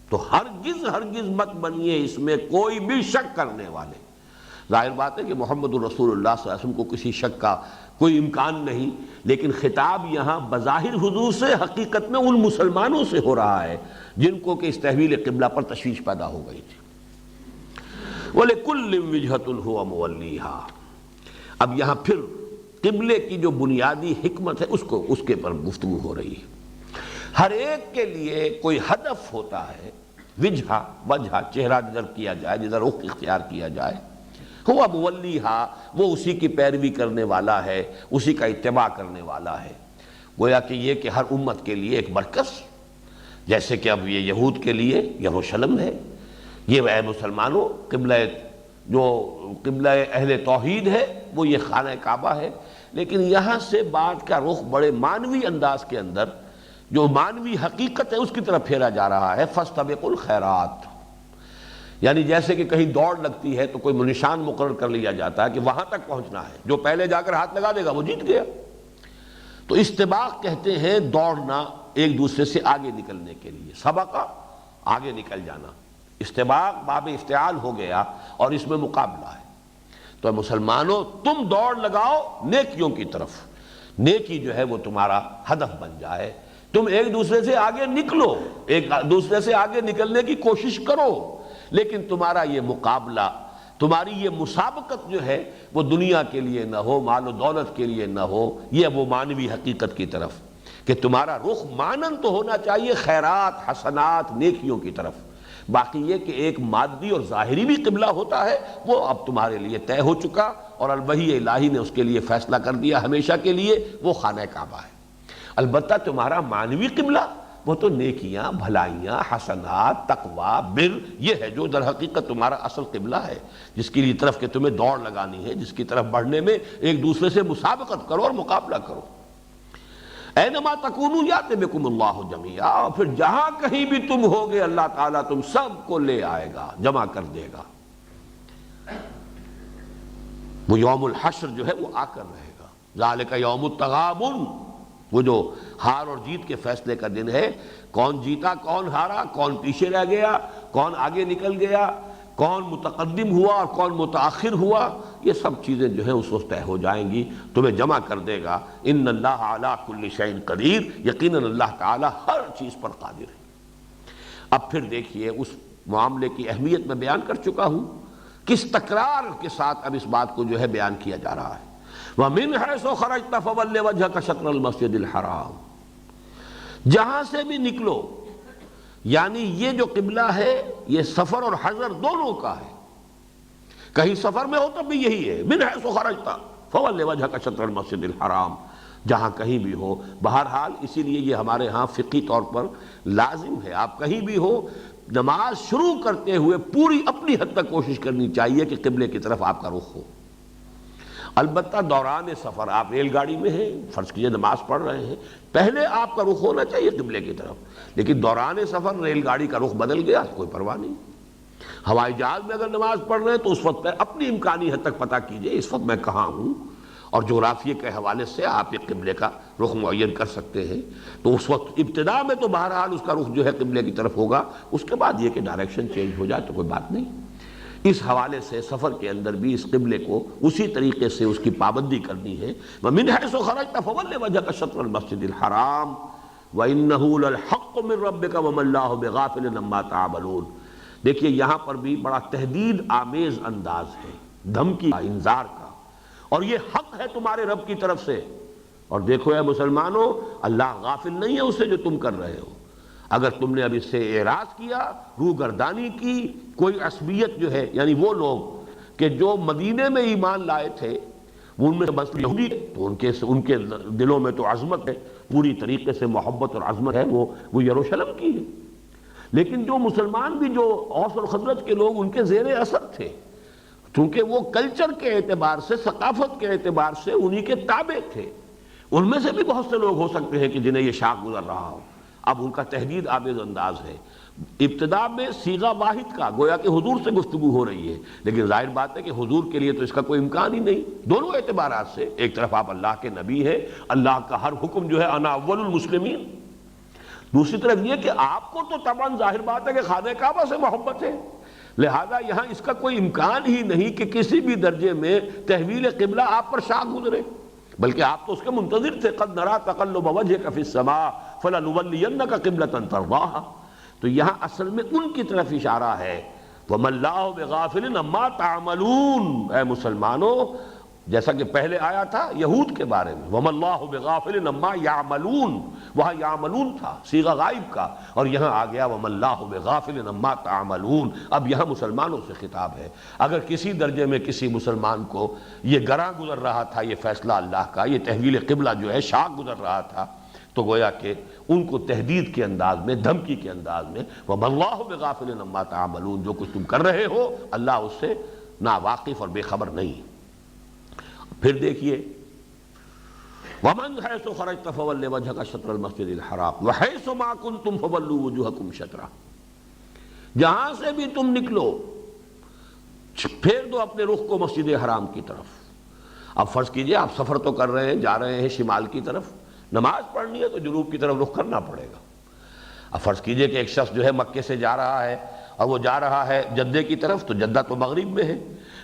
تو ہرگز مت بنیے اس میں کوئی بھی شک کرنے والے۔ ظاہر بات ہے کہ محمد الرسول اللہ صلی اللہ علیہ وسلم کو کسی شک کا کوئی امکان نہیں، لیکن خطاب یہاں بظاہر حضور سے حقیقت میں ان مسلمانوں سے ہو رہا ہے جن کو کہ اس تحویل قبلہ پر تشویش پیدا ہو گئی تھی۔ وَلِكُلٍّ وِجْهَةٌ هُوَ مُوَلِّيهَا، اب یہاں پھر قبلے کی جو بنیادی حکمت ہے اس کے پر گفتگو ہو رہی ہے۔ ہر ایک کے لیے کوئی ہدف ہوتا ہے، وجہ چہرہ جدھر کیا جائے، جدھر رخ اختیار کیا جائے، ہوا مولیہا، وہ اسی کی پیروی کرنے والا ہے، اسی کا اتباع کرنے والا ہے۔ گویا کہ یہ کہ ہر امت کے لیے ایک مرکز، جیسے کہ اب یہ یہود کے لیے یروشلم ہے، یہ اے مسلمانوں جو قبلہ اہل توحید ہے وہ یہ خانہ کعبہ ہے۔ لیکن یہاں سے بات کا رخ بڑے معنوی انداز کے اندر، جو معنوی حقیقت ہے اس کی طرف پھیرا جا رہا ہے۔ فاستبقوا الخیرات، یعنی جیسے کہ کہیں دوڑ لگتی ہے تو کوئی نشان مقرر کر لیا جاتا ہے کہ وہاں تک پہنچنا ہے، جو پہلے جا کر ہاتھ لگا دے گا وہ جیت گیا۔ تو استباق کہتے ہیں دوڑنا ایک دوسرے سے آگے نکلنے کے لیے، سبقہ آگے نکل جانا، استباق باب افتعال ہو گیا اور اس میں مقابلہ ہے۔ تو مسلمانوں تم دوڑ لگاؤ نیکیوں کی طرف، نیکی جو ہے وہ تمہارا ہدف بن جائے، تم ایک دوسرے سے آگے نکلو، ایک دوسرے سے آگے نکلنے کی کوشش کرو، لیکن تمہارا یہ مقابلہ، تمہاری یہ مسابقت جو ہے وہ دنیا کے لیے نہ ہو، مال و دولت کے لیے نہ ہو، یہ وہ معنوی حقیقت کی طرف کہ تمہارا رخ مانند تو ہونا چاہیے خیرات، حسنات، نیکیوں کی طرف۔ باقی یہ کہ ایک مادی اور ظاہری بھی قبلہ ہوتا ہے، وہ اب تمہارے لیے طے ہو چکا، اور الوحی الہی نے اس کے لیے فیصلہ کر دیا ہمیشہ کے لیے، وہ خانہ کعبہ ہے۔ البتہ تمہارا معنوی قبلہ وہ تو نیکیاں، بھلائیاں، حسنات، تقوی، بر، یہ ہے جو در حقیقت تمہارا اصل قبلہ ہے، جس کی طرف کہ تمہیں دوڑ لگانی ہے، جس کی طرف بڑھنے میں ایک دوسرے سے مسابقت کرو اور مقابلہ کرو۔ اینما تکونوا یأت بکم اللہ جمیعا، اور پھر جہاں کہیں بھی تم ہوگے اللہ تعالیٰ تم سب کو لے آئے گا، جمع کر دے گا۔ وہ یوم الحشر جو ہے وہ آ کر رہے گا، ذالک یوم التغابن، وہ جو ہار اور جیت کے فیصلے کا دن ہے، کون جیتا کون ہارا، کون پیچھے رہ گیا، کون آگے نکل گیا، کون متقدم ہوا اور کون متاخر ہوا، یہ سب چیزیں جو ہیں اس وقت طے ہو جائیں گی، تمہیں جمع کر دے گا۔ ان اللہ علی کل شیء قدیر، یقیناً اللہ تعالی ہر چیز پر قادر ہے۔ اب پھر دیکھیے اس معاملے کی اہمیت میں بیان کر چکا ہوں، کس تکرار کے ساتھ اب اس بات کو جو ہے بیان کیا جا رہا ہے۔ وَمِنْ حَيْثُ خَرَجْتَ فَوَلِّ وَجْهَكَ شَطْرَ الْمَسْجِدِ الْحَرَامِ، جہاں سے بھی نکلو، یعنی یہ جو قبلہ ہے یہ سفر اور حضر دونوں کا ہے، کہیں سفر میں ہو تب بھی یہی ہے، مِنْ حَيْثُ خَرَجْتَ فَوَلِّ وَجْهَكَ شَطْرَ الْمَسْجِدِ الْحَرَامِ، جہاں کہیں بھی ہو۔ بہرحال اسی لیے یہ ہمارے ہاں فقہی طور پر لازم ہے، آپ کہیں بھی ہو نماز شروع کرتے ہوئے پوری اپنی حد تک کوشش کرنی چاہیے کہ قبلے کی طرف آپ کا رخ ہو۔ البتہ دوران سفر آپ ریل گاڑی میں ہیں، فرض کیجئے نماز پڑھ رہے ہیں، پہلے آپ کا رخ ہونا چاہیے قبلے کی طرف، لیکن دوران سفر ریل گاڑی کا رخ بدل گیا تو کوئی پرواہ نہیں۔ ہوائی جہاز میں اگر نماز پڑھ رہے ہیں تو اس وقت اپنی امکانی حد تک پتہ کیجئے اس وقت میں کہاں ہوں، اور جغرافیے کے حوالے سے آپ ایک قبلے کا رخ معین کر سکتے ہیں۔ تو اس وقت ابتدا میں تو بہرحال اس کا رخ جو ہے قبلے کی طرف ہوگا، اس کے بعد یہ کہ ڈائریکشن چینج ہو جائے تو کوئی بات نہیں۔ اس حوالے سے سفر کے اندر بھی اس قبلے کو اسی طریقے سے اس کی پابندی کرنی ہے۔ وَمِنْ حَيْثُ خَرَجْتَ فَوَلِّ وَجْهَكَ شَطْرَ الْمَسْجِدِ الْحَرَامِ وَإِنَّهُ لَلْحَقُّ مِنْ رَبِّكَ وَمَا اللَّهُ بِغَافِلٍ عَمَّا تَعْمَلُونَ۔ دیکھیے یہاں پر بھی بڑا تہدید آمیز انداز ہے، دھمکی کا، انذار کا، اور یہ حق ہے تمہارے رب کی طرف سے۔ اور دیکھو اے مسلمانوں، اللہ غافل نہیں ہے اس سے جو تم کر رہے ہو۔ اگر تم نے اب اس سے اعراض کیا، روگردانی کی، کوئی عصبیت جو ہے یعنی وہ لوگ کہ جو مدینے میں ایمان لائے تھے ان میں بس یہودی تھے، تو ان کے دلوں میں تو عظمت ہے، پوری طریقے سے محبت اور عظمت ہے، وہ یروشلم کی ہے۔ لیکن جو مسلمان بھی، جو اوس اور خزرج کے لوگ، ان کے زیر اثر تھے، چونکہ وہ کلچر کے اعتبار سے، ثقافت کے اعتبار سے انہی کے تابع تھے۔ ان میں سے بھی بہت سے لوگ ہو سکتے ہیں کہ جنہیں یہ شاق گزر رہا ہو۔ اب ان کا تہدید آمیز انداز ہے۔ ابتدا میں صیغہ واحد کا، گویا کہ حضور سے گفتگو ہو رہی ہے، لیکن ظاہر بات ہے کہ حضور کے لیے تو اس کا کوئی امکان ہی نہیں، دونوں اعتبارات سے۔ ایک طرف آپ اللہ کے نبی ہیں، اللہ کا ہر حکم جو ہے انا اول المسلمین، دوسری طرف یہ کہ آپ کو تو طبعاً ظاہر بات ہے کہ خانہ کعبہ سے محبت ہے، لہذا یہاں اس کا کوئی امکان ہی نہیں کہ کسی بھی درجے میں تحویل قبلہ آپ پر شاق گزرے، بلکہ آپ تو اس کے منتظر تھے۔ قد نرى تقلب وجهك في السماء فلنولينك قبلة ترضاها۔ تو یہاں اصل میں ان کی طرف اشارہ ہے، وَمَا اللَّهُ بِغَافِلٍ عَمَّا تَعْمَلُونَ۔ اے مسلمانوں، جیسا کہ پہلے آیا تھا یہود کے بارے میں، وَمَا اللَّهُ بِغَافِلٍ عَمَّا يَعْمَلُونَ، وہاں یعملون تھا صیغہ غائب کا، اور یہاں آ گیا وَمَا اللَّهُ بِغَافِلٍ عَمَّا تَعْمَلُونَ۔ اب یہاں مسلمانوں سے خطاب ہے۔ اگر کسی درجے میں کسی مسلمان کو یہ گراں گزر رہا تھا، یہ فیصلہ اللہ کا، یہ تحویل قبلہ جو ہے شاق گزر رہا تھا، تو گویا کہ ان کو تہدید کے انداز میں، دھمکی کے انداز میں، وَمَا اللَّهُ بِغَافِلٍ عَمَّا تَعْمَلُونَ، جو کچھ تم کر رہے ہو اللہ اس سے ناواقف اور بے خبر نہیں۔ پھر دیکھیے وَمَنْ حَيْثُ خَرَجْتَ فَوَلِّ وَجْهَكَ شَطْرَ الْمَسْجِدِ الْحَرَامِ وَحَيْثُ مَا كُنْتُمْ فَوَلُّوا وُجُوهَكُمْ شَطْرَهُ، جہاں سے بھی تم نکلو پھیر دو اپنے رخ کو مسجد حرام کی طرف۔ اب فرض کیجئے آپ سفر تو کر رہے ہیں، جا رہے ہیں شمال کی طرف، نماز پڑھنی ہے تو جنوب کی طرف رخ کرنا پڑے گا۔ اب فرض کیجئے کہ ایک شخص جو ہے مکے سے جا رہا ہے اور وہ جا رہا ہے جدہ کی طرف، تو جدہ تو مغرب میں ہے،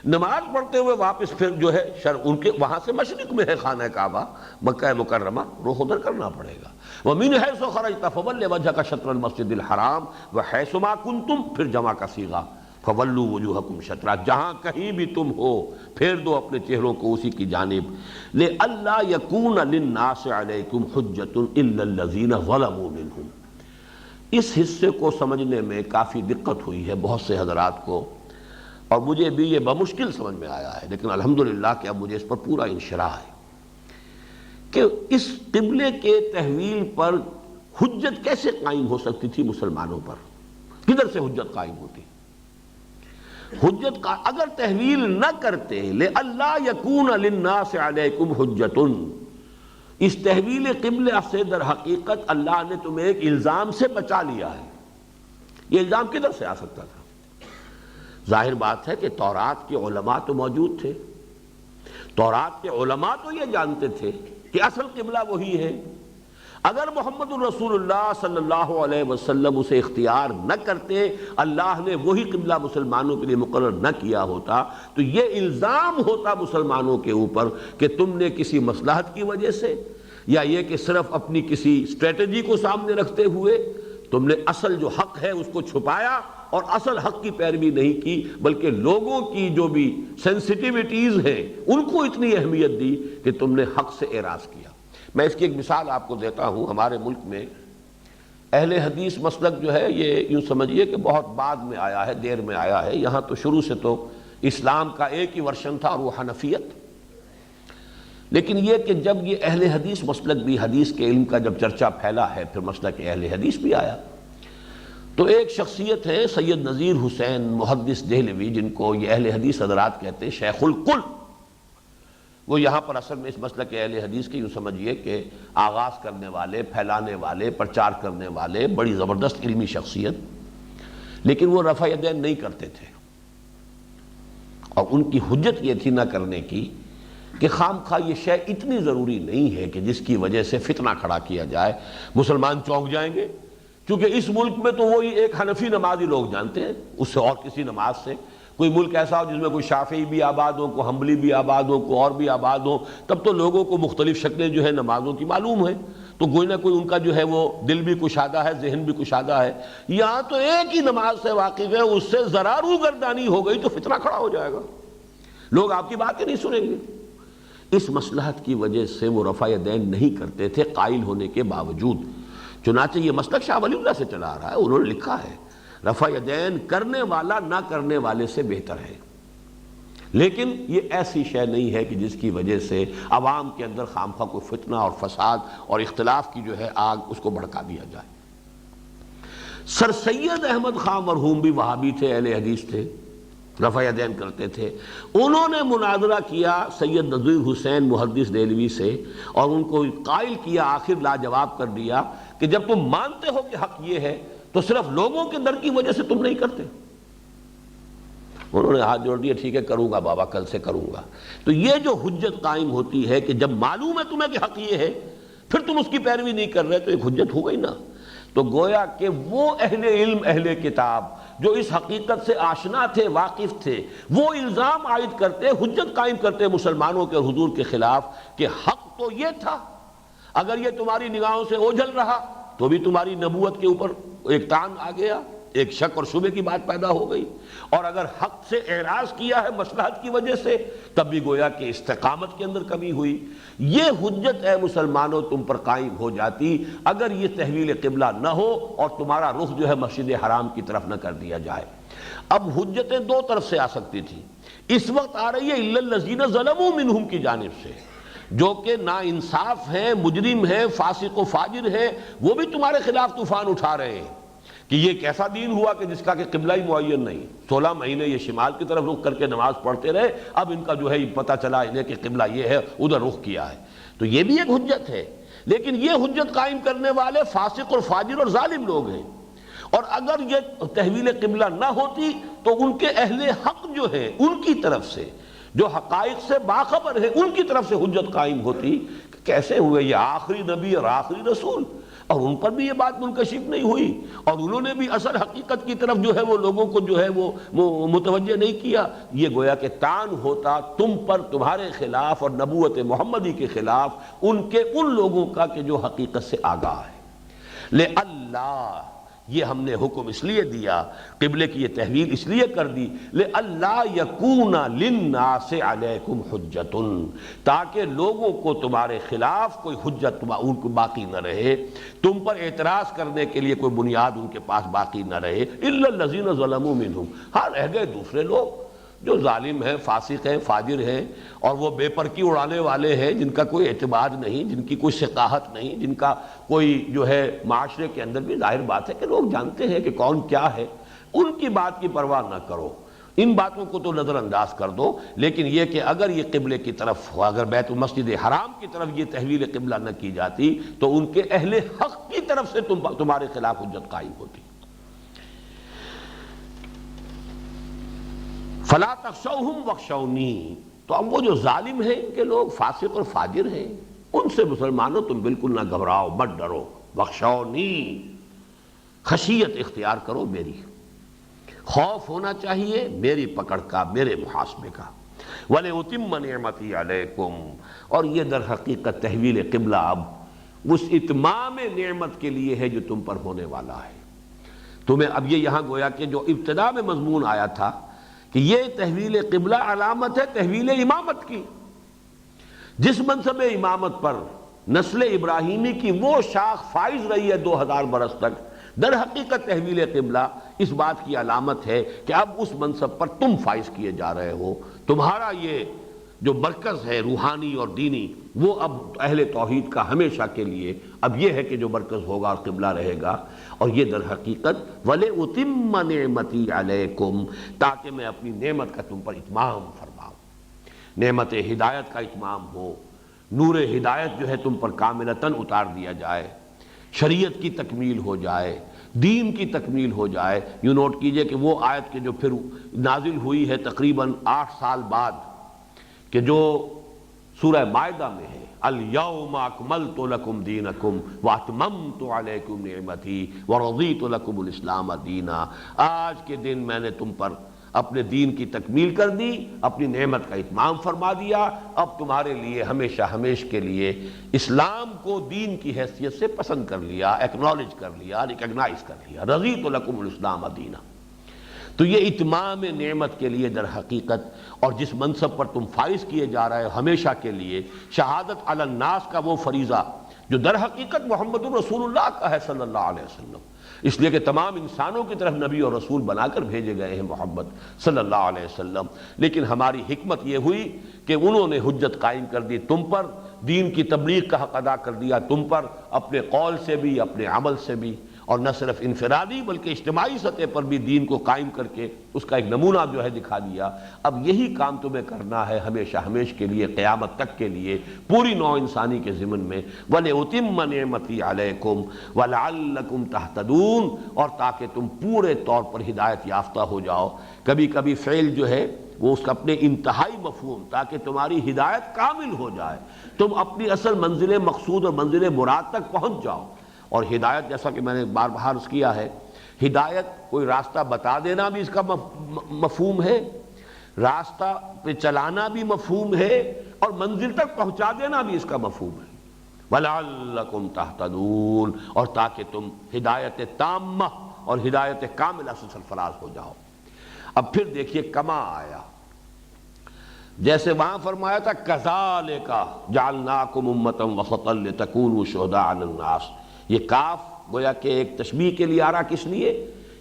نماز پڑھتے ہوئے واپس پھر جو ہے ان کے وہاں سے مشرق میں ہے خانہ کعبہ مکہ مکرمہ، رخ ادھر کرنا پڑے گا۔ وَمِنْ حَيْثُ خَرَجْتَ فَوَلِّ وَجْهَكَ شَطْرَ الْمَسْجِدِ الْحَرَامِ وَحَيْثُ مَا كُنْتُمْ، پھر جمع کا صیغہ فَوَلُّوا وُجُوهَكُمْ شَطْرَهُ، جہاں کہیں بھی تم ہو پھیر دو اپنے چہروں کو اسی کی جانب۔ لِأَلَّا يَكُونَ لِلنَّاسِ عَلَيْكُمْ حُجَّةٌ إِلَّا الَّذِينَ ظَلَمُوا مِنْهُمْ۔ اس حصے کو سمجھنے میں کافی دقت ہوئی ہے بہت سے حضرات کو، اور مجھے بھی یہ بمشکل سمجھ میں آیا ہے، لیکن الحمدللہ کہ اب مجھے اس پر پورا انشراح ہے کہ اس قبلے کے تحویل پر حجت کیسے قائم ہو سکتی تھی مسلمانوں پر، کدھر سے حجت قائم ہوتی؟ حجت کا اگر تحویل نہ کرتے، لِأَلَّا يَكُونَ لِلنَّاسِ عَلَيْكُمْ حُجَّةٌ، اس تحویل قبلہ سے در حقیقت اللہ نے تمہیں ایک الزام سے بچا لیا ہے۔ یہ الزام کدھر سے آ سکتا تھا؟ ظاہر بات ہے کہ تورات کے علماء تو موجود تھے، تورات کے علماء تو یہ جانتے تھے کہ اصل قبلہ وہی ہے۔ اگر محمد الرسول اللہ صلی اللہ علیہ وسلم اسے اختیار نہ کرتے، اللہ نے وہی قبلہ مسلمانوں کے لیے مقرر نہ کیا ہوتا، تو یہ الزام ہوتا مسلمانوں کے اوپر کہ تم نے کسی مصلحت کی وجہ سے، یا یہ کہ صرف اپنی کسی اسٹریٹجی کو سامنے رکھتے ہوئے تم نے اصل جو حق ہے اس کو چھپایا اور اصل حق کی پیروی نہیں کی، بلکہ لوگوں کی جو بھی سینسٹیوٹیز ہیں ان کو اتنی اہمیت دی کہ تم نے حق سے اعراض کیا۔ میں اس کی ایک مثال آپ کو دیتا ہوں۔ ہمارے ملک میں اہل حدیث مسلک جو ہے یہ یوں سمجھیے کہ بہت بعد میں آیا ہے، دیر میں آیا ہے۔ یہاں تو شروع سے تو اسلام کا ایک ہی ورشن تھا اور وہ حنفیت، لیکن یہ کہ جب یہ اہل حدیث مسلک بھی، حدیث کے علم کا جب چرچا پھیلا ہے، پھر مسلک اہل حدیث بھی آیا، تو ایک شخصیت ہے سید نذیر حسین محدث دہلوی، جن کو یہ اہل حدیث حضرات کہتے ہیں شیخ القل۔ وہ یہاں پر اصل میں اس مسلک اہل حدیث کے یوں سمجھیے کہ آغاز کرنے والے، پھیلانے والے، پرچار کرنے والے، بڑی زبردست علمی شخصیت، لیکن وہ رفع یدین نہیں کرتے تھے، اور ان کی حجت یہ تھی نہ کرنے کی کہ خام خواہ یہ شے اتنی ضروری نہیں ہے کہ جس کی وجہ سے فتنہ کھڑا کیا جائے، مسلمان چونک جائیں گے، کیونکہ اس ملک میں تو وہی ایک حنفی نماز ہی لوگ جانتے ہیں، اس سے اور کسی نماز سے کوئی ملک ایسا ہو جس میں کوئی شافعی بھی آباد ہو، کوئی حنبلی بھی آباد ہو، کوئی اور بھی آباد ہو، تب تو لوگوں کو مختلف شکلیں جو ہے نمازوں کی معلوم ہیں، تو کوئی نہ کوئی ان کا جو ہے وہ دل بھی کشادہ ہے، ذہن بھی کشادہ ہے۔ یہاں تو ایک ہی نماز سے واقف ہے، اس سے ذرا روگردانی ہو گئی تو فتنہ کھڑا ہو جائے گا، لوگ آپ کی باتیں نہیں سنیں گے۔ اس مصلحت کی وجہ سے وہ رفع یدین نہیں کرتے تھے قائل ہونے کے باوجود، چنانچہ یہ مسلک شاہ ولی اللہ سے چلا آ رہا ہے، انہوں نے لکھا ہے رفع یدین کرنے والا نہ کرنے والے سے بہتر ہے، لیکن یہ ایسی شے نہیں ہے کہ جس کی وجہ سے عوام کے اندر خامخواہ کوئی فتنہ اور فساد اور اختلاف کی جو ہے آگ اس کو بھڑکا دیا جائے۔ سر سید احمد خان مرحوم بھی وہابی تھے، اہل حدیث تھے، رفع یدین کرتے تھے، انہوں نے مناظرہ کیا سید نذیر حسین محدث دہلوی سے، اور ان کو قائل کیا، آخر لاجواب کر دیا کہ جب تم مانتے ہو کہ حق یہ ہے تو صرف لوگوں کے ڈر کی وجہ سے تم نہیں کرتے۔ انہوں نے ہاتھ جوڑ دیا، ٹھیک ہے کروں گا بابا، کل سے کروں گا۔ تو یہ جو حجت قائم ہوتی ہے کہ جب معلوم ہے تمہیں کہ حق یہ ہے، پھر تم اس کی پیروی نہیں کر رہے، تو ایک حجت ہو گئی نا۔ تو گویا کہ وہ اہل علم، اہل کتاب جو اس حقیقت سے آشنا تھے، واقف تھے، وہ الزام عائد کرتے، حجت قائم کرتے مسلمانوں کے حضور کے خلاف کہ حق تو یہ تھا، اگر یہ تمہاری نگاہوں سے اوجھل رہا تو بھی تمہاری نبوت کے اوپر ایک تان آ گیا، ایک شک اور شبے کی بات پیدا ہو گئی، اور اگر حق سے اعراض کیا ہے مصلحت کی وجہ سے تب بھی گویا کہ استقامت کے اندر کمی ہوئی۔ یہ حجت اے مسلمانوں تم پر قائم ہو جاتی اگر یہ تحویل قبلہ نہ ہو اور تمہارا رخ جو ہے مسجد حرام کی طرف نہ کر دیا جائے۔ اب حجتیں دو طرف سے آ سکتی تھی، اس وقت آ رہی ہے الا الذین ظلموا منہم کی جانب سے، جو کہ نا انصاف ہیں، مجرم ہیں، فاسق و فاجر ہیں، وہ بھی تمہارے خلاف طوفان اٹھا رہے ہیں کہ یہ کیسا دین ہوا کہ جس کا کہ قبلہ ہی معین نہیں، 16 مہینے یہ شمال کی طرف رخ کر کے نماز پڑھتے رہے، اب ان کا جو ہے پتہ چلا انہیں کہ قبلہ یہ ہے، ادھر رخ کیا ہے۔ تو یہ بھی ایک حجت ہے، لیکن یہ حجت قائم کرنے والے فاسق اور فاجر اور ظالم لوگ ہیں، اور اگر یہ تحویل قبلہ نہ ہوتی تو ان کے اہل حق جو ہے ان کی طرف سے، جو حقائق سے باخبر ہے، ان کی طرف سے حجت قائم ہوتی کہ کیسے ہوئے یہ آخری نبی اور آخری رسول، اور ان پر بھی یہ بات منکشف نہیں ہوئی، اور انہوں نے بھی اصل حقیقت کی طرف جو ہے وہ لوگوں کو جو ہے وہ متوجہ نہیں کیا۔ یہ گویا کہ تان ہوتا تم پر، تمہارے خلاف اور نبوت محمدی کے خلاف ان لوگوں کا کہ جو حقیقت سے آگاہ ہے۔ لے اللہ، یہ ہم نے حکم اس لیے دیا، قبلے کی یہ تحویل اس لیے کر دی، لِأَلَّا يَكُونَ لِلنَّاسِ عَلَيْكُمْ حُجَّةٌ، تاکہ لوگوں کو تمہارے خلاف کوئی حجت ان کو باقی نہ رہے، تم پر اعتراض کرنے کے لیے کوئی بنیاد ان کے پاس باقی نہ رہے۔ إِلَّا الَّذِينَ ظَلَمُوا مِنْهُمْ، ہاں رہ گئے دوسرے لوگ جو ظالم ہیں، فاسق ہیں، فاجر ہیں، اور وہ بے پرکی اڑانے والے ہیں، جن کا کوئی اعتبار نہیں، جن کی کوئی ثقافت نہیں، جن کا کوئی جو ہے معاشرے کے اندر بھی ظاہر بات ہے کہ لوگ جانتے ہیں کہ کون کیا ہے، ان کی بات کی پرواہ نہ کرو، ان باتوں کو تو نظر انداز کر دو۔ لیکن یہ کہ اگر یہ قبلے کی طرف، اگر بیت المسجد حرام کی طرف یہ تحویل قبلہ نہ کی جاتی تو ان کے اہل حق کی طرف سے تمہارے خلاف حجت قائم ہوتی۔ فلا تخشوہم واخشونی، تو اب وہ جو ظالم ہیں، ان کے لوگ فاسق اور فاجر ہیں، ان سے مسلمانوں تم بالکل نہ گھبراؤ، مت ڈرو، واخشونی، خشیت اختیار کرو میری، خوف ہونا چاہیے میری پکڑ کا، میرے محاسبے کا۔ وَلِأُتِمَّ نِعْمَتِي عَلَيْكُمْ، اور یہ در حقیقت تحویل قبلہ اب اس اتمام نعمت کے لیے ہے جو تم پر ہونے والا ہے۔ تمہیں اب یہ یہاں گویا کہ جو ابتدا میں مضمون آیا تھا کہ یہ تحویل قبلہ علامت ہے تحویل امامت کی، جس منصب امامت پر نسل ابراہیمی کی وہ شاخ فائز رہی ہے 2000 برس تک، در حقیقت تحویل قبلہ اس بات کی علامت ہے کہ اب اس منصب پر تم فائز کیے جا رہے ہو، تمہارا یہ جو مرکز ہے روحانی اور دینی، وہ اب اہل توحید کا ہمیشہ کے لیے اب یہ ہے کہ جو مرکز ہوگا اور قبلہ رہے گا، اور یہ در حقیقت وَلِأُتِمَّ نِعْمَتِي عَلَيْكُمْ، تاکہ میں اپنی نعمت کا تم پر اتمام فرماؤں، نعمت ہدایت کا اتمام ہو، نور ہدایت جو ہے تم پر کاملتاً اتار دیا جائے، شریعت کی تکمیل ہو جائے، دین کی تکمیل ہو جائے۔ یوں نوٹ کیجئے کہ وہ آیت کہ جو پھر نازل ہوئی ہے تقریباً 8 سال بعد، کہ جو سورہ مائدہ میں ہے، الْيَوْمَ أَكْمَلْتُ لَكُمْ دِينَكُمْ وَأَتْمَمْتُ عَلَيْكُمْ نِعْمَتِي وَرَضِيتُ لَكُمُ الْإِسْلَامَ دِينًا، آج کے دن میں نے تم پر اپنے دین کی تکمیل کر دی، اپنی نعمت کا اتمام فرما دیا، اب تمہارے لیے ہمیشہ ہمیش کے لیے اسلام کو دین کی حیثیت سے پسند کر لیا، ایکنالج کر لیا، ریکگنائز کر لیا، رضیت لکم الاسلام دینا۔ تو یہ اتمام نعمت کے لیے در حقیقت، اور جس منصب پر تم فائز کیے جا رہے ہو ہمیشہ کے لیے، شہادت علی الناس کا وہ فریضہ جو در حقیقت محمد رسول اللہ کا ہے صلی اللہ علیہ وسلم، اس لیے کہ تمام انسانوں کی طرف نبی اور رسول بنا کر بھیجے گئے ہیں محمد صلی اللہ علیہ وسلم، لیکن ہماری حکمت یہ ہوئی کہ انہوں نے حجت قائم کر دی تم پر، دین کی تبلیغ کا حق ادا کر دیا تم پر، اپنے قول سے بھی اپنے عمل سے بھی، اور نہ صرف انفرادی بلکہ اجتماعی سطح پر بھی دین کو قائم کر کے اس کا ایک نمونہ جو ہے دکھا دیا۔ اب یہی کام تمہیں کرنا ہے ہمیشہ ہمیش کے لیے، قیامت تک کے لیے، پوری نوع انسانی کے ضمن میں، وَلِأُتِمَّ نِعْمَتِي عَلَيْكُمْ وَلَعَلَّكُمْ تَهْتَدُونَ، اور تاکہ تم پورے طور پر ہدایت یافتہ ہو جاؤ۔ کبھی کبھی فعل جو ہے وہ اس کا اپنے انتہائی مفہوم، تاکہ تمہاری ہدایت کامل ہو جائے، تم اپنی اصل منزل مقصود اور منزل مراد تک پہنچ جاؤ۔ اور ہدایت، جیسا کہ میں نے بار بار عرض کیا ہے، ہدایت کوئی راستہ بتا دینا بھی اس کا مفہوم ہے، راستہ پہ چلانا بھی مفہوم ہے، اور منزل تک پہنچا دینا بھی اس کا مفہوم ہے۔ وَلَعَلَّكُمْ تَهْتَدُونَ، اور تاکہ تم ہدایت تامہ اور ہدایت کاملہ سے سرفراز ہو جاؤ۔ اب پھر دیکھیے کما آیا، جیسے وہاں فرمایا تھا كَذَلِكَ جَعَلْنَاكُمْ أُمَّةً وَسَطًا لِتَكُونُوا شُهَدَاءَ عَلَى النَّاسِ، یہ کاف گویا کہ ایک تشبیہ کے لیے آ رہا، کس لیے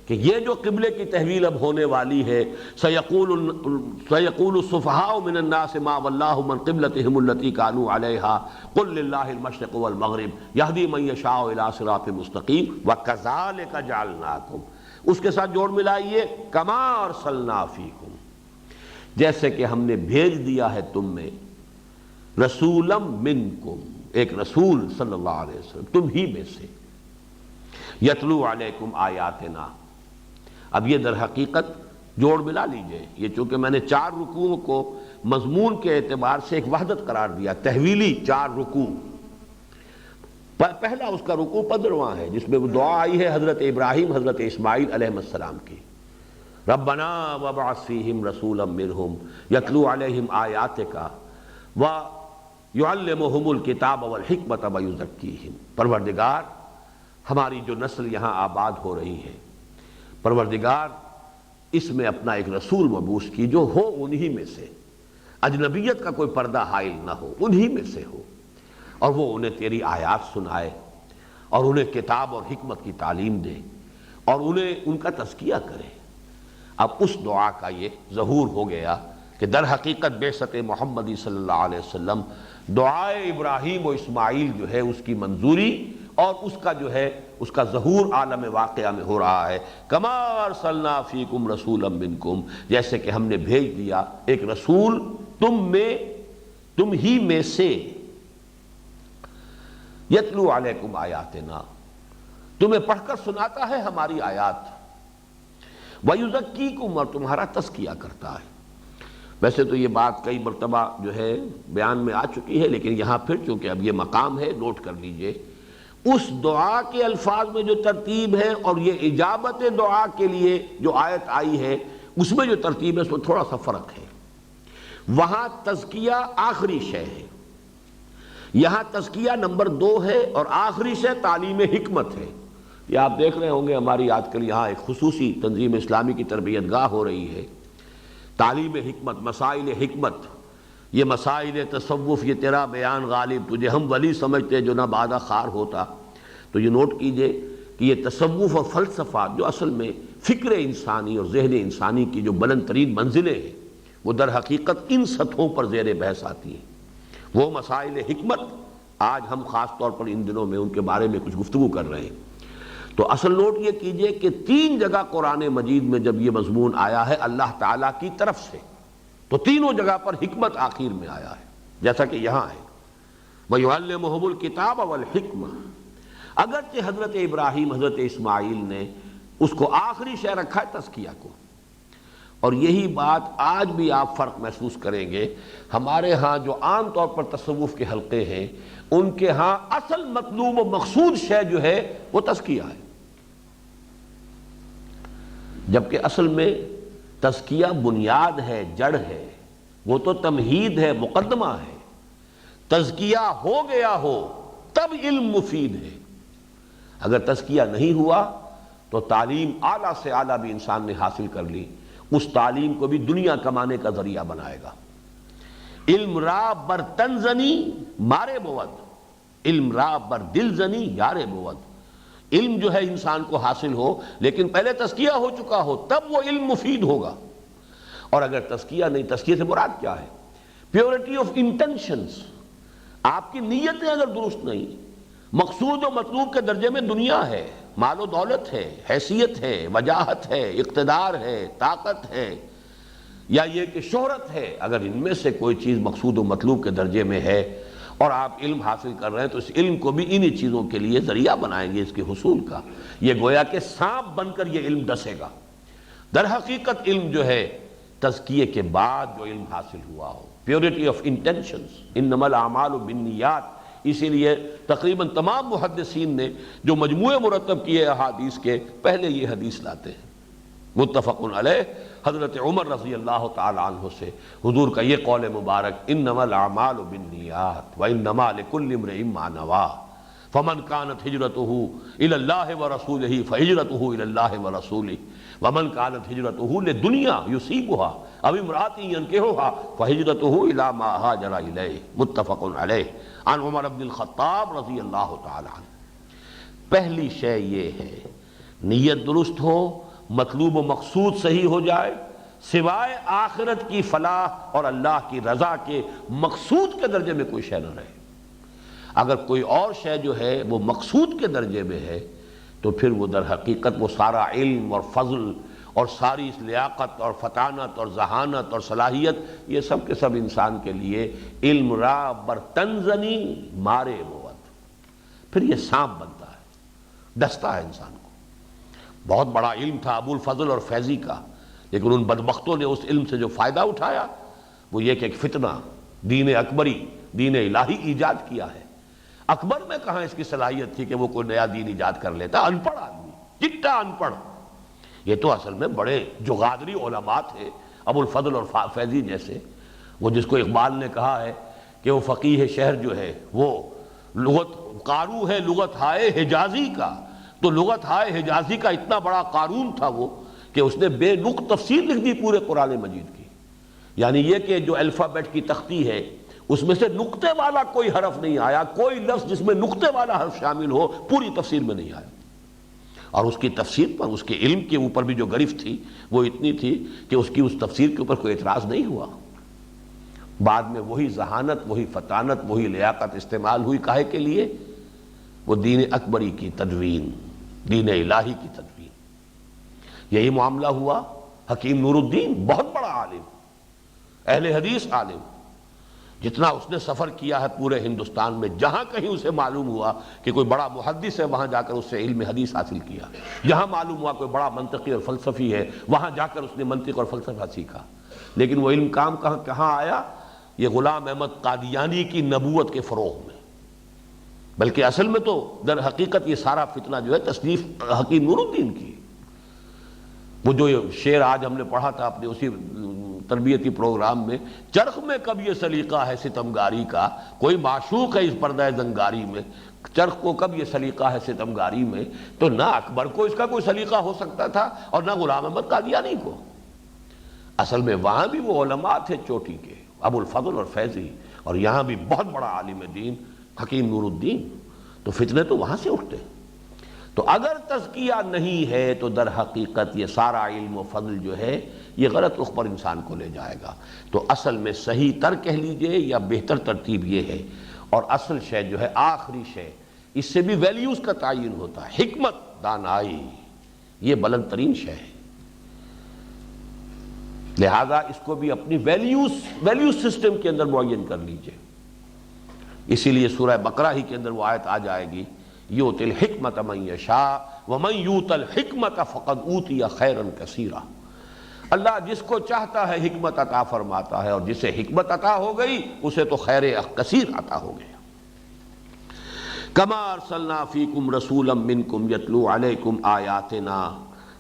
کہ یہ جو قبلے کی تحویل اب ہونے والی ہے، سَيَقُولُ السُّفَهَاءُ مِنَ النَّاسِ مَا وَلَّاهُمْ عَنْ قِبْلَتِهِمُ الَّتِي كَانُوا عَلَيْهَا قُلْ لِلَّهِ الْمَشْرِقُ وَالْمَغْرِبُ يَهْدِي مَن يَشَاءُ إِلَىٰ صِرَاطٍ مُسْتَقِيمٍ وَكَذَلِكَ جَعَلْنَاكُمْ، اس کے ساتھ جوڑ ملائیے كَمَا أَرْسَلْنَا فِيكُمْ، جیسے کہ ہم نے بھیج دیا ہے تم میں، رسولا منکم، ایک رسول صلی اللہ علیہ وسلم تم ہی میں سے، یتلو علیکم آیاتنا۔ اب یہ در حقیقت جوڑ ملا لیجئے، یہ چونکہ میں نے 4 رکوعوں کو مضمون کے اعتبار سے ایک وحدت قرار دیا، تحویلی 4 رکوع۔ پہلا اس کا رکوع 15واں ہے، جس میں وہ دعا آئی ہے حضرت ابراہیم حضرت اسماعیل علیہ السلام کی، ربنا وابعث فیہم رسولا منہم یتلو علیہم آیاتک ویعلمہم الکتاب والحکمت ویزکیہم۔ پروردگار، ہماری جو نسل یہاں آباد ہو رہی ہے، پروردگار اس میں اپنا ایک رسول مبعوث کی جو ہو انہی میں سے، اجنبیت کا کوئی پردہ حائل نہ ہو، انہی میں سے ہو، اور وہ انہیں تیری آیات سنائے، اور انہیں کتاب اور حکمت کی تعلیم دے، اور انہیں ان کا تزکیہ کرے۔ اب اس دعا کا یہ ظہور ہو گیا کہ در حقیقت بعثت محمدی صلی اللہ علیہ وسلم، دعائے ابراہیم و اسماعیل جو ہے اس کی منظوری اور اس کا جو ہے اس کا ظہور عالم واقعہ میں ہو رہا ہے۔ کما ارسلنا فیکم رسولا منکم، جیسے کہ ہم نے بھیج دیا ایک رسول تم میں، تم ہی میں سے، یتلو علیکم آیاتنا، تمہیں پڑھ کر سناتا ہے ہماری آیات، وَيُزَكِّيكُمْ، اور تمہارا تزکیہ کرتا ہے۔ ویسے تو یہ بات کئی مرتبہ جو ہے بیان میں آ چکی ہے، لیکن یہاں پھر چونکہ اب یہ مقام ہے، نوٹ کر لیجئے، اس دعا کے الفاظ میں جو ترتیب ہے اور یہ اجابت دعا کے لیے جو آیت آئی ہے اس میں جو ترتیب ہے اس میں تھوڑا سا فرق ہے۔ وہاں تزکیہ آخری شے ہے، یہاں تزکیہ نمبر 2 ہے، اور آخری شے تعلیم حکمت ہے۔ یہ آپ دیکھ رہے ہوں گے ہماری آج کل یہاں ایک خصوصی تنظیم اسلامی کی تربیت گاہ ہو رہی ہے، تعلیم حکمت، مسائل حکمت، یہ مسائل تصوف، یہ تیرا بیان غالب، تجھے ہم ولی سمجھتے جو نہ بادہ خار ہوتا۔ تو یہ نوٹ کیجئے کہ یہ تصوف اور فلسفہ جو اصل میں فکر انسانی اور ذہن انسانی کی جو بلند ترین منزلیں ہیں، وہ در حقیقت ان سطحوں پر زیر بحث آتی ہیں۔ وہ مسائل حکمت آج ہم خاص طور پر ان دنوں میں ان کے بارے میں کچھ گفتگو کر رہے ہیں۔ تو اصل نوٹ یہ کیجئے کہ 3 جگہ قرآن مجید میں جب یہ مضمون آیا ہے اللہ تعالیٰ کی طرف سے، تو تینوں جگہ پر حکمت آخر میں آیا ہے، جیسا کہ یہاں ہے وَيُعَلِّمُهُمُ الْكِتَابَ وَالْحِکْمَةَ۔ اگرچہ حضرت ابراہیم، حضرت اسماعیل نے اس کو آخری شے رکھا ہے، تزکیہ کو، اور یہی بات آج بھی آپ فرق محسوس کریں گے۔ ہمارے ہاں جو عام طور پر تصوف کے حلقے ہیں، ان کے ہاں اصل مطلوب و مقصود شے جو ہے وہ تزکیہ ہے، جبکہ اصل میں تزکیہ بنیاد ہے، جڑ ہے، وہ تو تمہید ہے، مقدمہ ہے۔ تزکیہ ہو گیا ہو تب علم مفید ہے، اگر تزکیہ نہیں ہوا تو تعلیم اعلیٰ سے اعلیٰ بھی انسان نے حاصل کر لی، اس تعلیم کو بھی دنیا کمانے کا ذریعہ بنائے گا۔ علم را بر تن زنی مارے بود، علم را بر دل زنی یارے بود۔ علم جو ہے انسان کو حاصل ہو لیکن پہلے تزکیہ ہو چکا ہو، تب وہ علم مفید ہوگا۔ اور اگر تزکیہ نہیں، تزکیہ سے مراد کیا ہے؟ Purity of intentions. آپ کی نیتیں اگر درست نہیں، مقصود و مطلوب کے درجے میں دنیا ہے، مال و دولت ہے، حیثیت ہے، وجاہت ہے، اقتدار ہے، طاقت ہے، یا یہ کہ شہرت ہے، اگر ان میں سے کوئی چیز مقصود و مطلوب کے درجے میں ہے اور آپ علم حاصل کر رہے ہیں، تو اس علم کو بھی انہی چیزوں کے لیے ذریعہ بنائیں گے اس کے حصول کا۔ یہ گویا کہ سانپ بن کر یہ علم ڈسے گا۔ در حقیقت علم جو ہے تزکیے کے بعد جو علم حاصل ہوا ہو، پیورٹی آف انٹینشنز، انما الاعمال بالنیات۔ اسی لیے تقریباً تمام محدثین نے جو مجموعے مرتب کیے احادیث کے، پہلے یہ حدیث لاتے ہیں متفق علیہ حضرت عمر رضی اللہ تعالی عنہ سے، حضور کا یہ قول مبارک، انما الاعمال بالنیات وانما لکل امرئ ما نوی فمن كانت هجرته الى الله ورسوله فهجرته الى الله ورسوله ومن كانت هجرته لدنيا يصيبها او امرأة ينكحها فهجرته الى ما هاجر اليه متفق علیہ عن عمر بن الخطاب رضی اللہ تعالی عنہ۔ پہلی شے یہ ہے نیت درست ہو، مطلوب و مقصود صحیح ہو جائے، سوائے آخرت کی فلاح اور اللہ کی رضا کے مقصود کے درجے میں کوئی شے نہ رہے۔ اگر کوئی اور شے جو ہے وہ مقصود کے درجے میں ہے تو پھر وہ در حقیقت وہ سارا علم اور فضل اور ساری اس لیاقت اور فطانت اور ذہانت اور صلاحیت، یہ سب کے سب انسان کے لیے علم را بر تنزنی مارے بود، پھر یہ سانپ بنتا ہے، ڈستا ہے انسان کو۔ بہت بڑا علم تھا ابو الفضل اور فیضی کا، لیکن ان بدبختوں نے اس علم سے جو فائدہ اٹھایا وہ یہ کہ ایک فتنہ، دین اکبری، دین الہی ایجاد کیا ہے۔ اکبر میں کہاں اس کی صلاحیت تھی کہ وہ کوئی نیا دین ایجاد کر لیتا؟ ان پڑھ آدمی، چٹا ان پڑھ۔ یہ تو اصل میں بڑے جو غادری علماء تھے ابو الفضل اور فیضی جیسے، وہ جس کو اقبال نے کہا ہے کہ وہ فقیہ شہر جو ہے وہ لغت قارو ہے لغت ہائے حجازی کا، تو لغت ہائے حجازی کا اتنا بڑا قارون تھا وہ کہ اس نے بے نقط تفسیر لکھ دی پورے قرآن مجید کی۔ یعنی یہ کہ جو الفابیٹ کی تختی ہے اس میں سے نقطے والا کوئی حرف نہیں آیا، کوئی لفظ جس میں نقطے والا حرف شامل ہو پوری تفسیر میں نہیں آیا۔ اور اس کی تفسیر پر، اس کے علم کے اوپر بھی جو گرفت تھی وہ اتنی تھی کہ اس کی اس تفسیر کے اوپر کوئی اعتراض نہیں ہوا۔ بعد میں وہی ذہانت، وہی فطانت، وہی لیاقت استعمال ہوئی، کاہے کے لیے؟ وہ دین اکبری کی تدوین، دین الہی کی تدوین۔ یہی معاملہ ہوا حکیم نور الدین، بہت بڑا عالم، اہل حدیث عالم، جتنا اس نے سفر کیا ہے پورے ہندوستان میں، جہاں کہیں اسے معلوم ہوا کہ کوئی بڑا محدث ہے وہاں جا کر اس سے علم حدیث حاصل کیا، جہاں معلوم ہوا کوئی بڑا منطقی اور فلسفی ہے وہاں جا کر اس نے منطق اور فلسفہ سیکھا۔ لیکن وہ علم کام کہاں آیا؟ یہ غلام احمد قادیانی کی نبوت کے فروغ میں۔ بلکہ اصل میں تو در حقیقت یہ سارا فتنہ جو ہے تصنیف حکیم نور الدین کی۔ وہ جو شعر آج ہم نے پڑھا تھا اپنے اسی تربیتی پروگرام میں، چرخ میں کب یہ سلیقہ ہے ستمگاری کا، کوئی معشوق ہے اس پردہ زنگاری میں، چرخ کو کب یہ سلیقہ ہے ستمگاری میں، تو نہ اکبر کو اس کا کوئی سلیقہ ہو سکتا تھا اور نہ غلام احمد قادیانی کو۔ اصل میں وہاں بھی وہ علماء تھے چوٹی کے، ابو الفضل اور فیضی، اور یہاں بھی بہت بڑا عالم دین حکیم نور الدین، تو فتنے تو وہاں سے اٹھتے۔ تو اگر تزکیہ نہیں ہے تو در حقیقت یہ سارا علم و فضل جو ہے یہ غلط رخ پر انسان کو لے جائے گا۔ تو اصل میں صحیح تر کہہ لیجئے یا بہتر ترتیب یہ ہے، اور اصل شے جو ہے آخری شے، اس سے بھی ویلیوز کا تعین ہوتا ہے۔ حکمت، دانائی، یہ بلند ترین شے ہے، لہذا اس کو بھی اپنی ویلیوز سسٹم کے اندر معین کر لیجئے۔ اسی لیے سورہ بقرہ ہی کے اندر وہ آیت آ جائے گی، یؤتی الحکمۃ من یشاء ومن یؤت الحکمۃ فقد اوتی خیرا کثیرا۔ اللہ جس کو چاہتا ہے حکمت عطا فرماتا ہے، اور جسے حکمت عطا ہو گئی اسے تو خیر کثیر عطا ہو گیا۔ کما ارسلنا فیکم رسولا منکم یتلو علیکم آیاتنا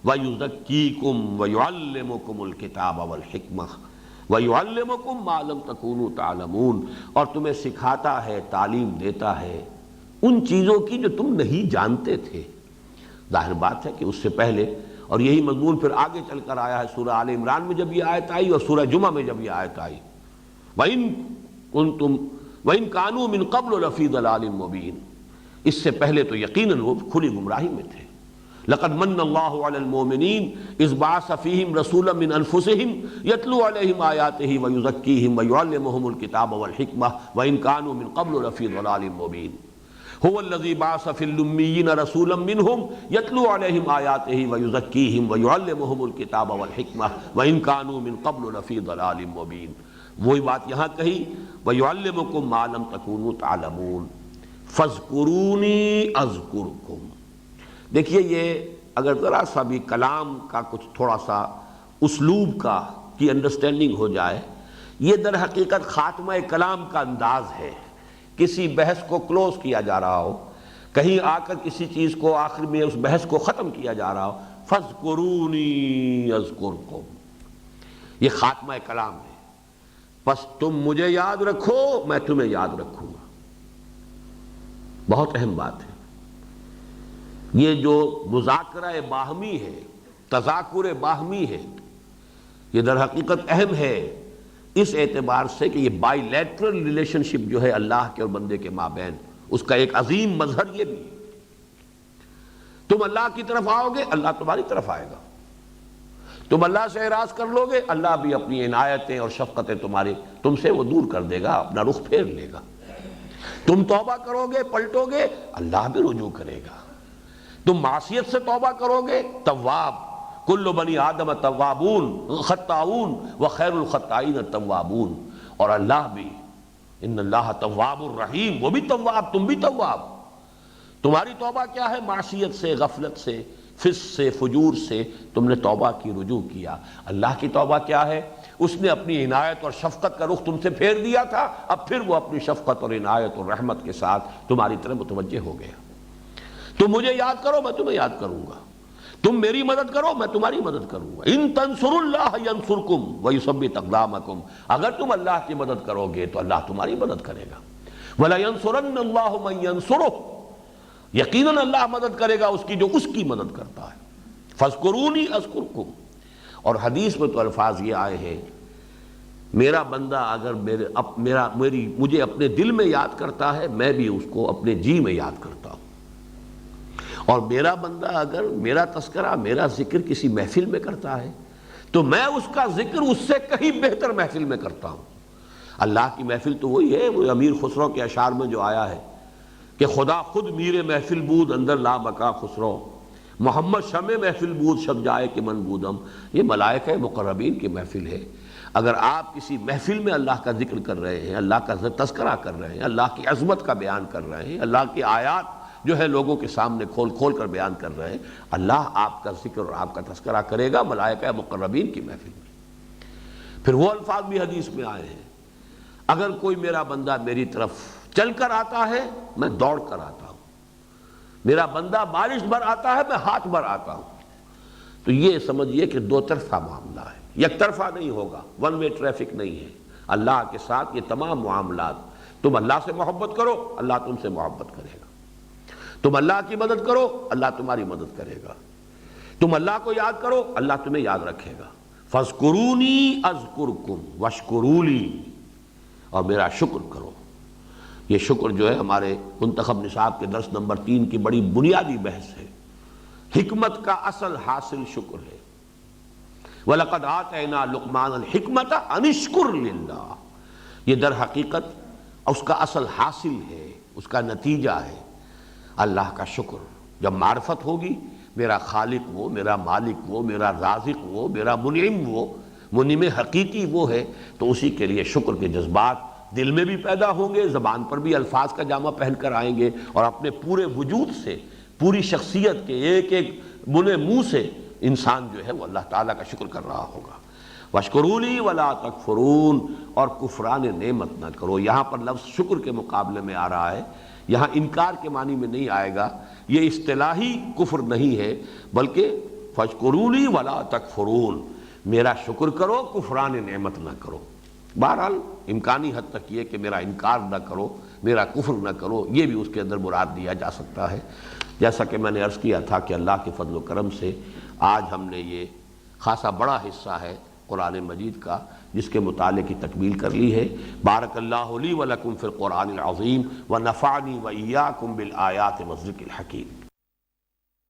ویزکیکم ویعلمکم الکتاب والحکمہ وَيُعَلِّمُكُم مَّا لَمْ تَكُونُوا تَعْلَمُونَ، اور تمہیں سکھاتا ہے، تعلیم دیتا ہے ان چیزوں کی جو تم نہیں جانتے تھے۔ ظاہر بات ہے کہ اس سے پہلے، اور یہی مضمون پھر آگے چل کر آیا ہے سورہ آل عمران میں جب یہ آیت آئی، اور سورہ جمعہ میں جب یہ آیت آئی، وَإِن كَانُوا مِن قَبْلُ لَفِي ضَلَالٍ مُّبِينٍ، اس سے پہلے تو یقیناً وہ کھلی گمراہی میں تھے۔ لقد من اللہ علی المؤمنین اذ بعث فیہم رسولا من انفسہم یتلو علیہم آیاتہ ویزکیہم ویعلمہم الکتاب والحکمہ وان کانوا من قبل لفی ضلال مبین هو الذی بعث فی الامیین رسولا منہم یتلو علیہم آیاتہ ویزکیہم ویعلمہم الکتاب والحکمہ وان کانوا من قبل لفی ضلال مبین۔ وہی بات یہاں کہی، ویعلمکم ما لم تکونوا تعلمون فاذکرونی اذکرکم۔ دیکھیے یہ اگر ذرا سا بھی کلام کا کچھ تھوڑا سا اسلوب کی انڈرسٹینڈنگ ہو جائے، یہ در حقیقت خاتمہ کلام کا انداز ہے۔ کسی بحث کو کلوز کیا جا رہا ہو، کہیں آ کر کسی چیز کو آخر میں اس بحث کو ختم کیا جا رہا ہو، فَاذْكُرُونِي أَذْكُرْكُمْ، یہ خاتمہ کلام ہے۔ پس تم مجھے یاد رکھو، میں تمہیں یاد رکھوں گا۔ بہت اہم بات ہے یہ جو مذاکرہ باہمی ہے، تذاکر باہمی ہے، یہ در حقیقت اہم ہے اس اعتبار سے کہ یہ بائی لیٹرل ریلیشن شپ جو ہے اللہ کے اور بندے کے مابین، اس کا ایک عظیم مظہر یہ بھی ہے۔ تم اللہ کی طرف آؤ گے، اللہ تمہاری طرف آئے گا۔ تم اللہ سے اعراض کر لو گے، اللہ بھی اپنی عنایتیں اور شفقتیں تم سے وہ دور کر دے گا، اپنا رخ پھیر لے گا۔ تم توبہ کرو گے، پلٹو گے، اللہ بھی رجوع کرے گا۔ تم معصیت سے توبہ کرو گے، تواب، کل بنی آدم توابون خطاؤون وخیر الخطائین التوابون، اور اللہ بھی، ان اللہ تواب الرحیم، وہ بھی تواب، تم بھی تواب۔ تمہاری توبہ کیا ہے؟ معصیت سے، غفلت سے، فسق سے، فجور سے تم نے توبہ کی، رجوع کیا۔ اللہ کی توبہ کیا ہے؟ اس نے اپنی عنایت اور شفقت کا رخ تم سے پھیر دیا تھا، اب پھر وہ اپنی شفقت اور عنایت اور رحمت کے ساتھ تمہاری طرف متوجہ ہو گیا۔ تم مجھے یاد کرو، میں تمہیں یاد کروں گا۔ تم میری مدد کرو، میں تمہاری مدد کروں گا۔ ان تنصروا اللہ ینصرکم ویثبت اقدامکم، اگر تم اللہ کی مدد کرو گے تو اللہ تمہاری مدد کرے گا۔ وَلَيَنصُرَنَّ اللَّهُ مَن يَنصُرُهُ، یقیناً اللہ مدد کرے گا اس کی جو اس کی مدد کرتا ہے۔ فَاذْكُرُونِي أَذْكُرْكُمْ، اور حدیث میں تو الفاظ یہ آئے ہیں، میرا بندہ اگر مجھے اپنے دل میں یاد کرتا ہے، میں بھی اس کو اپنے جی میں یاد کرتا ہوں۔ اور میرا بندہ اگر میرا تذکرہ، میرا ذکر کسی محفل میں کرتا ہے تو میں اس کا ذکر اس سے کہیں بہتر محفل میں کرتا ہوں۔ اللہ کی محفل تو وہی ہے، وہ امیر خسرو کے اشعار میں جو آیا ہے کہ خدا خود میر محفل بود اندر لا بقا خسرو، محمد شمع محفل بود شب جائے کہ من بودم۔ یہ ملائکہ مقربین کی محفل ہے۔ اگر آپ کسی محفل میں اللہ کا ذکر کر رہے ہیں، اللہ کا تذکرہ کر رہے ہیں، اللہ کی عظمت کا بیان کر رہے ہیں، اللہ کی آیات جو ہے لوگوں کے سامنے کھول کھول کر بیان کر رہے ہیں، اللہ آپ کا ذکر اور آپ کا تذکرہ کرے گا ملائکہ مقربین کی محفل میں۔ پھر وہ الفاظ بھی حدیث میں آئے ہیں، اگر کوئی میرا بندہ میری طرف چل کر آتا ہے، میں دوڑ کر آتا ہوں۔ میرا بندہ بارش بھر آتا ہے، میں ہاتھ بھر آتا ہوں۔ تو یہ سمجھیے کہ دو طرفہ معاملہ ہے، یک طرفہ نہیں ہوگا، ون وے ٹریفک نہیں ہے۔ اللہ کے ساتھ یہ تمام معاملات، تم اللہ سے محبت کرو، اللہ تم سے محبت کرے گا۔ تم اللہ کی مدد کرو، اللہ تمہاری مدد کرے گا۔ تم اللہ کو یاد کرو، اللہ تمہیں یاد رکھے گا۔ فَاذْكُرُونِي أَذْكُرْكُمْ وَاشْكُرُوا لِي، اور میرا شکر کرو۔ یہ شکر جو ہے ہمارے منتخب نصاب کے درس نمبر 3 کی بڑی بنیادی بحث ہے۔ حکمت کا اصل حاصل شکر ہے۔ وَلَقَدْ آتَيْنَا لُقْمَانَ الْحِكْمَةَ أَنِ اشْكُرْ لِلَّهِ، یہ در حقیقت اس کا اصل حاصل ہے، اس کا نتیجہ ہے اللہ کا شکر۔ جب معرفت ہوگی میرا خالق وہ، میرا مالک وہ، میرا رازق وہ، میرا منعم وہ، منعم حقیقی وہ ہے، تو اسی کے لیے شکر کے جذبات دل میں بھی پیدا ہوں گے، زبان پر بھی الفاظ کا جامہ پہن کر آئیں گے، اور اپنے پورے وجود سے، پوری شخصیت کے ایک ایک منہ سے انسان جو ہے وہ اللہ تعالیٰ کا شکر کر رہا ہوگا۔ وَاشْكُرُوا لِي وَلَا تَكْفُرُونَ، اور کفران نعمت نہ کرو۔ یہاں پر لفظ شکر کے مقابلے میں آ رہا ہے، یہاں انکار کے معنی میں نہیں آئے گا، یہ اصطلاحی کفر نہیں ہے، بلکہ فَاشْكُرُوا لِي وَلَا تَكْفُرُونَ، میرا شکر کرو، کفران نعمت نہ کرو۔ بہرحال امکانی حد تک یہ کہ میرا انکار نہ کرو، میرا کفر نہ کرو، یہ بھی اس کے اندر مراد دیا جا سکتا ہے۔ جیسا کہ میں نے عرض کیا تھا کہ اللہ کے فضل و کرم سے آج ہم نے یہ خاصا بڑا حصہ ہے قرآن مجید کا جس کے مطالعے کی تکمیل کر لی ہے۔ بارک اللہ لی و لکم فی القرآن العظیم و نفعنی و ایاکم بالآیات والذکر الحکیم۔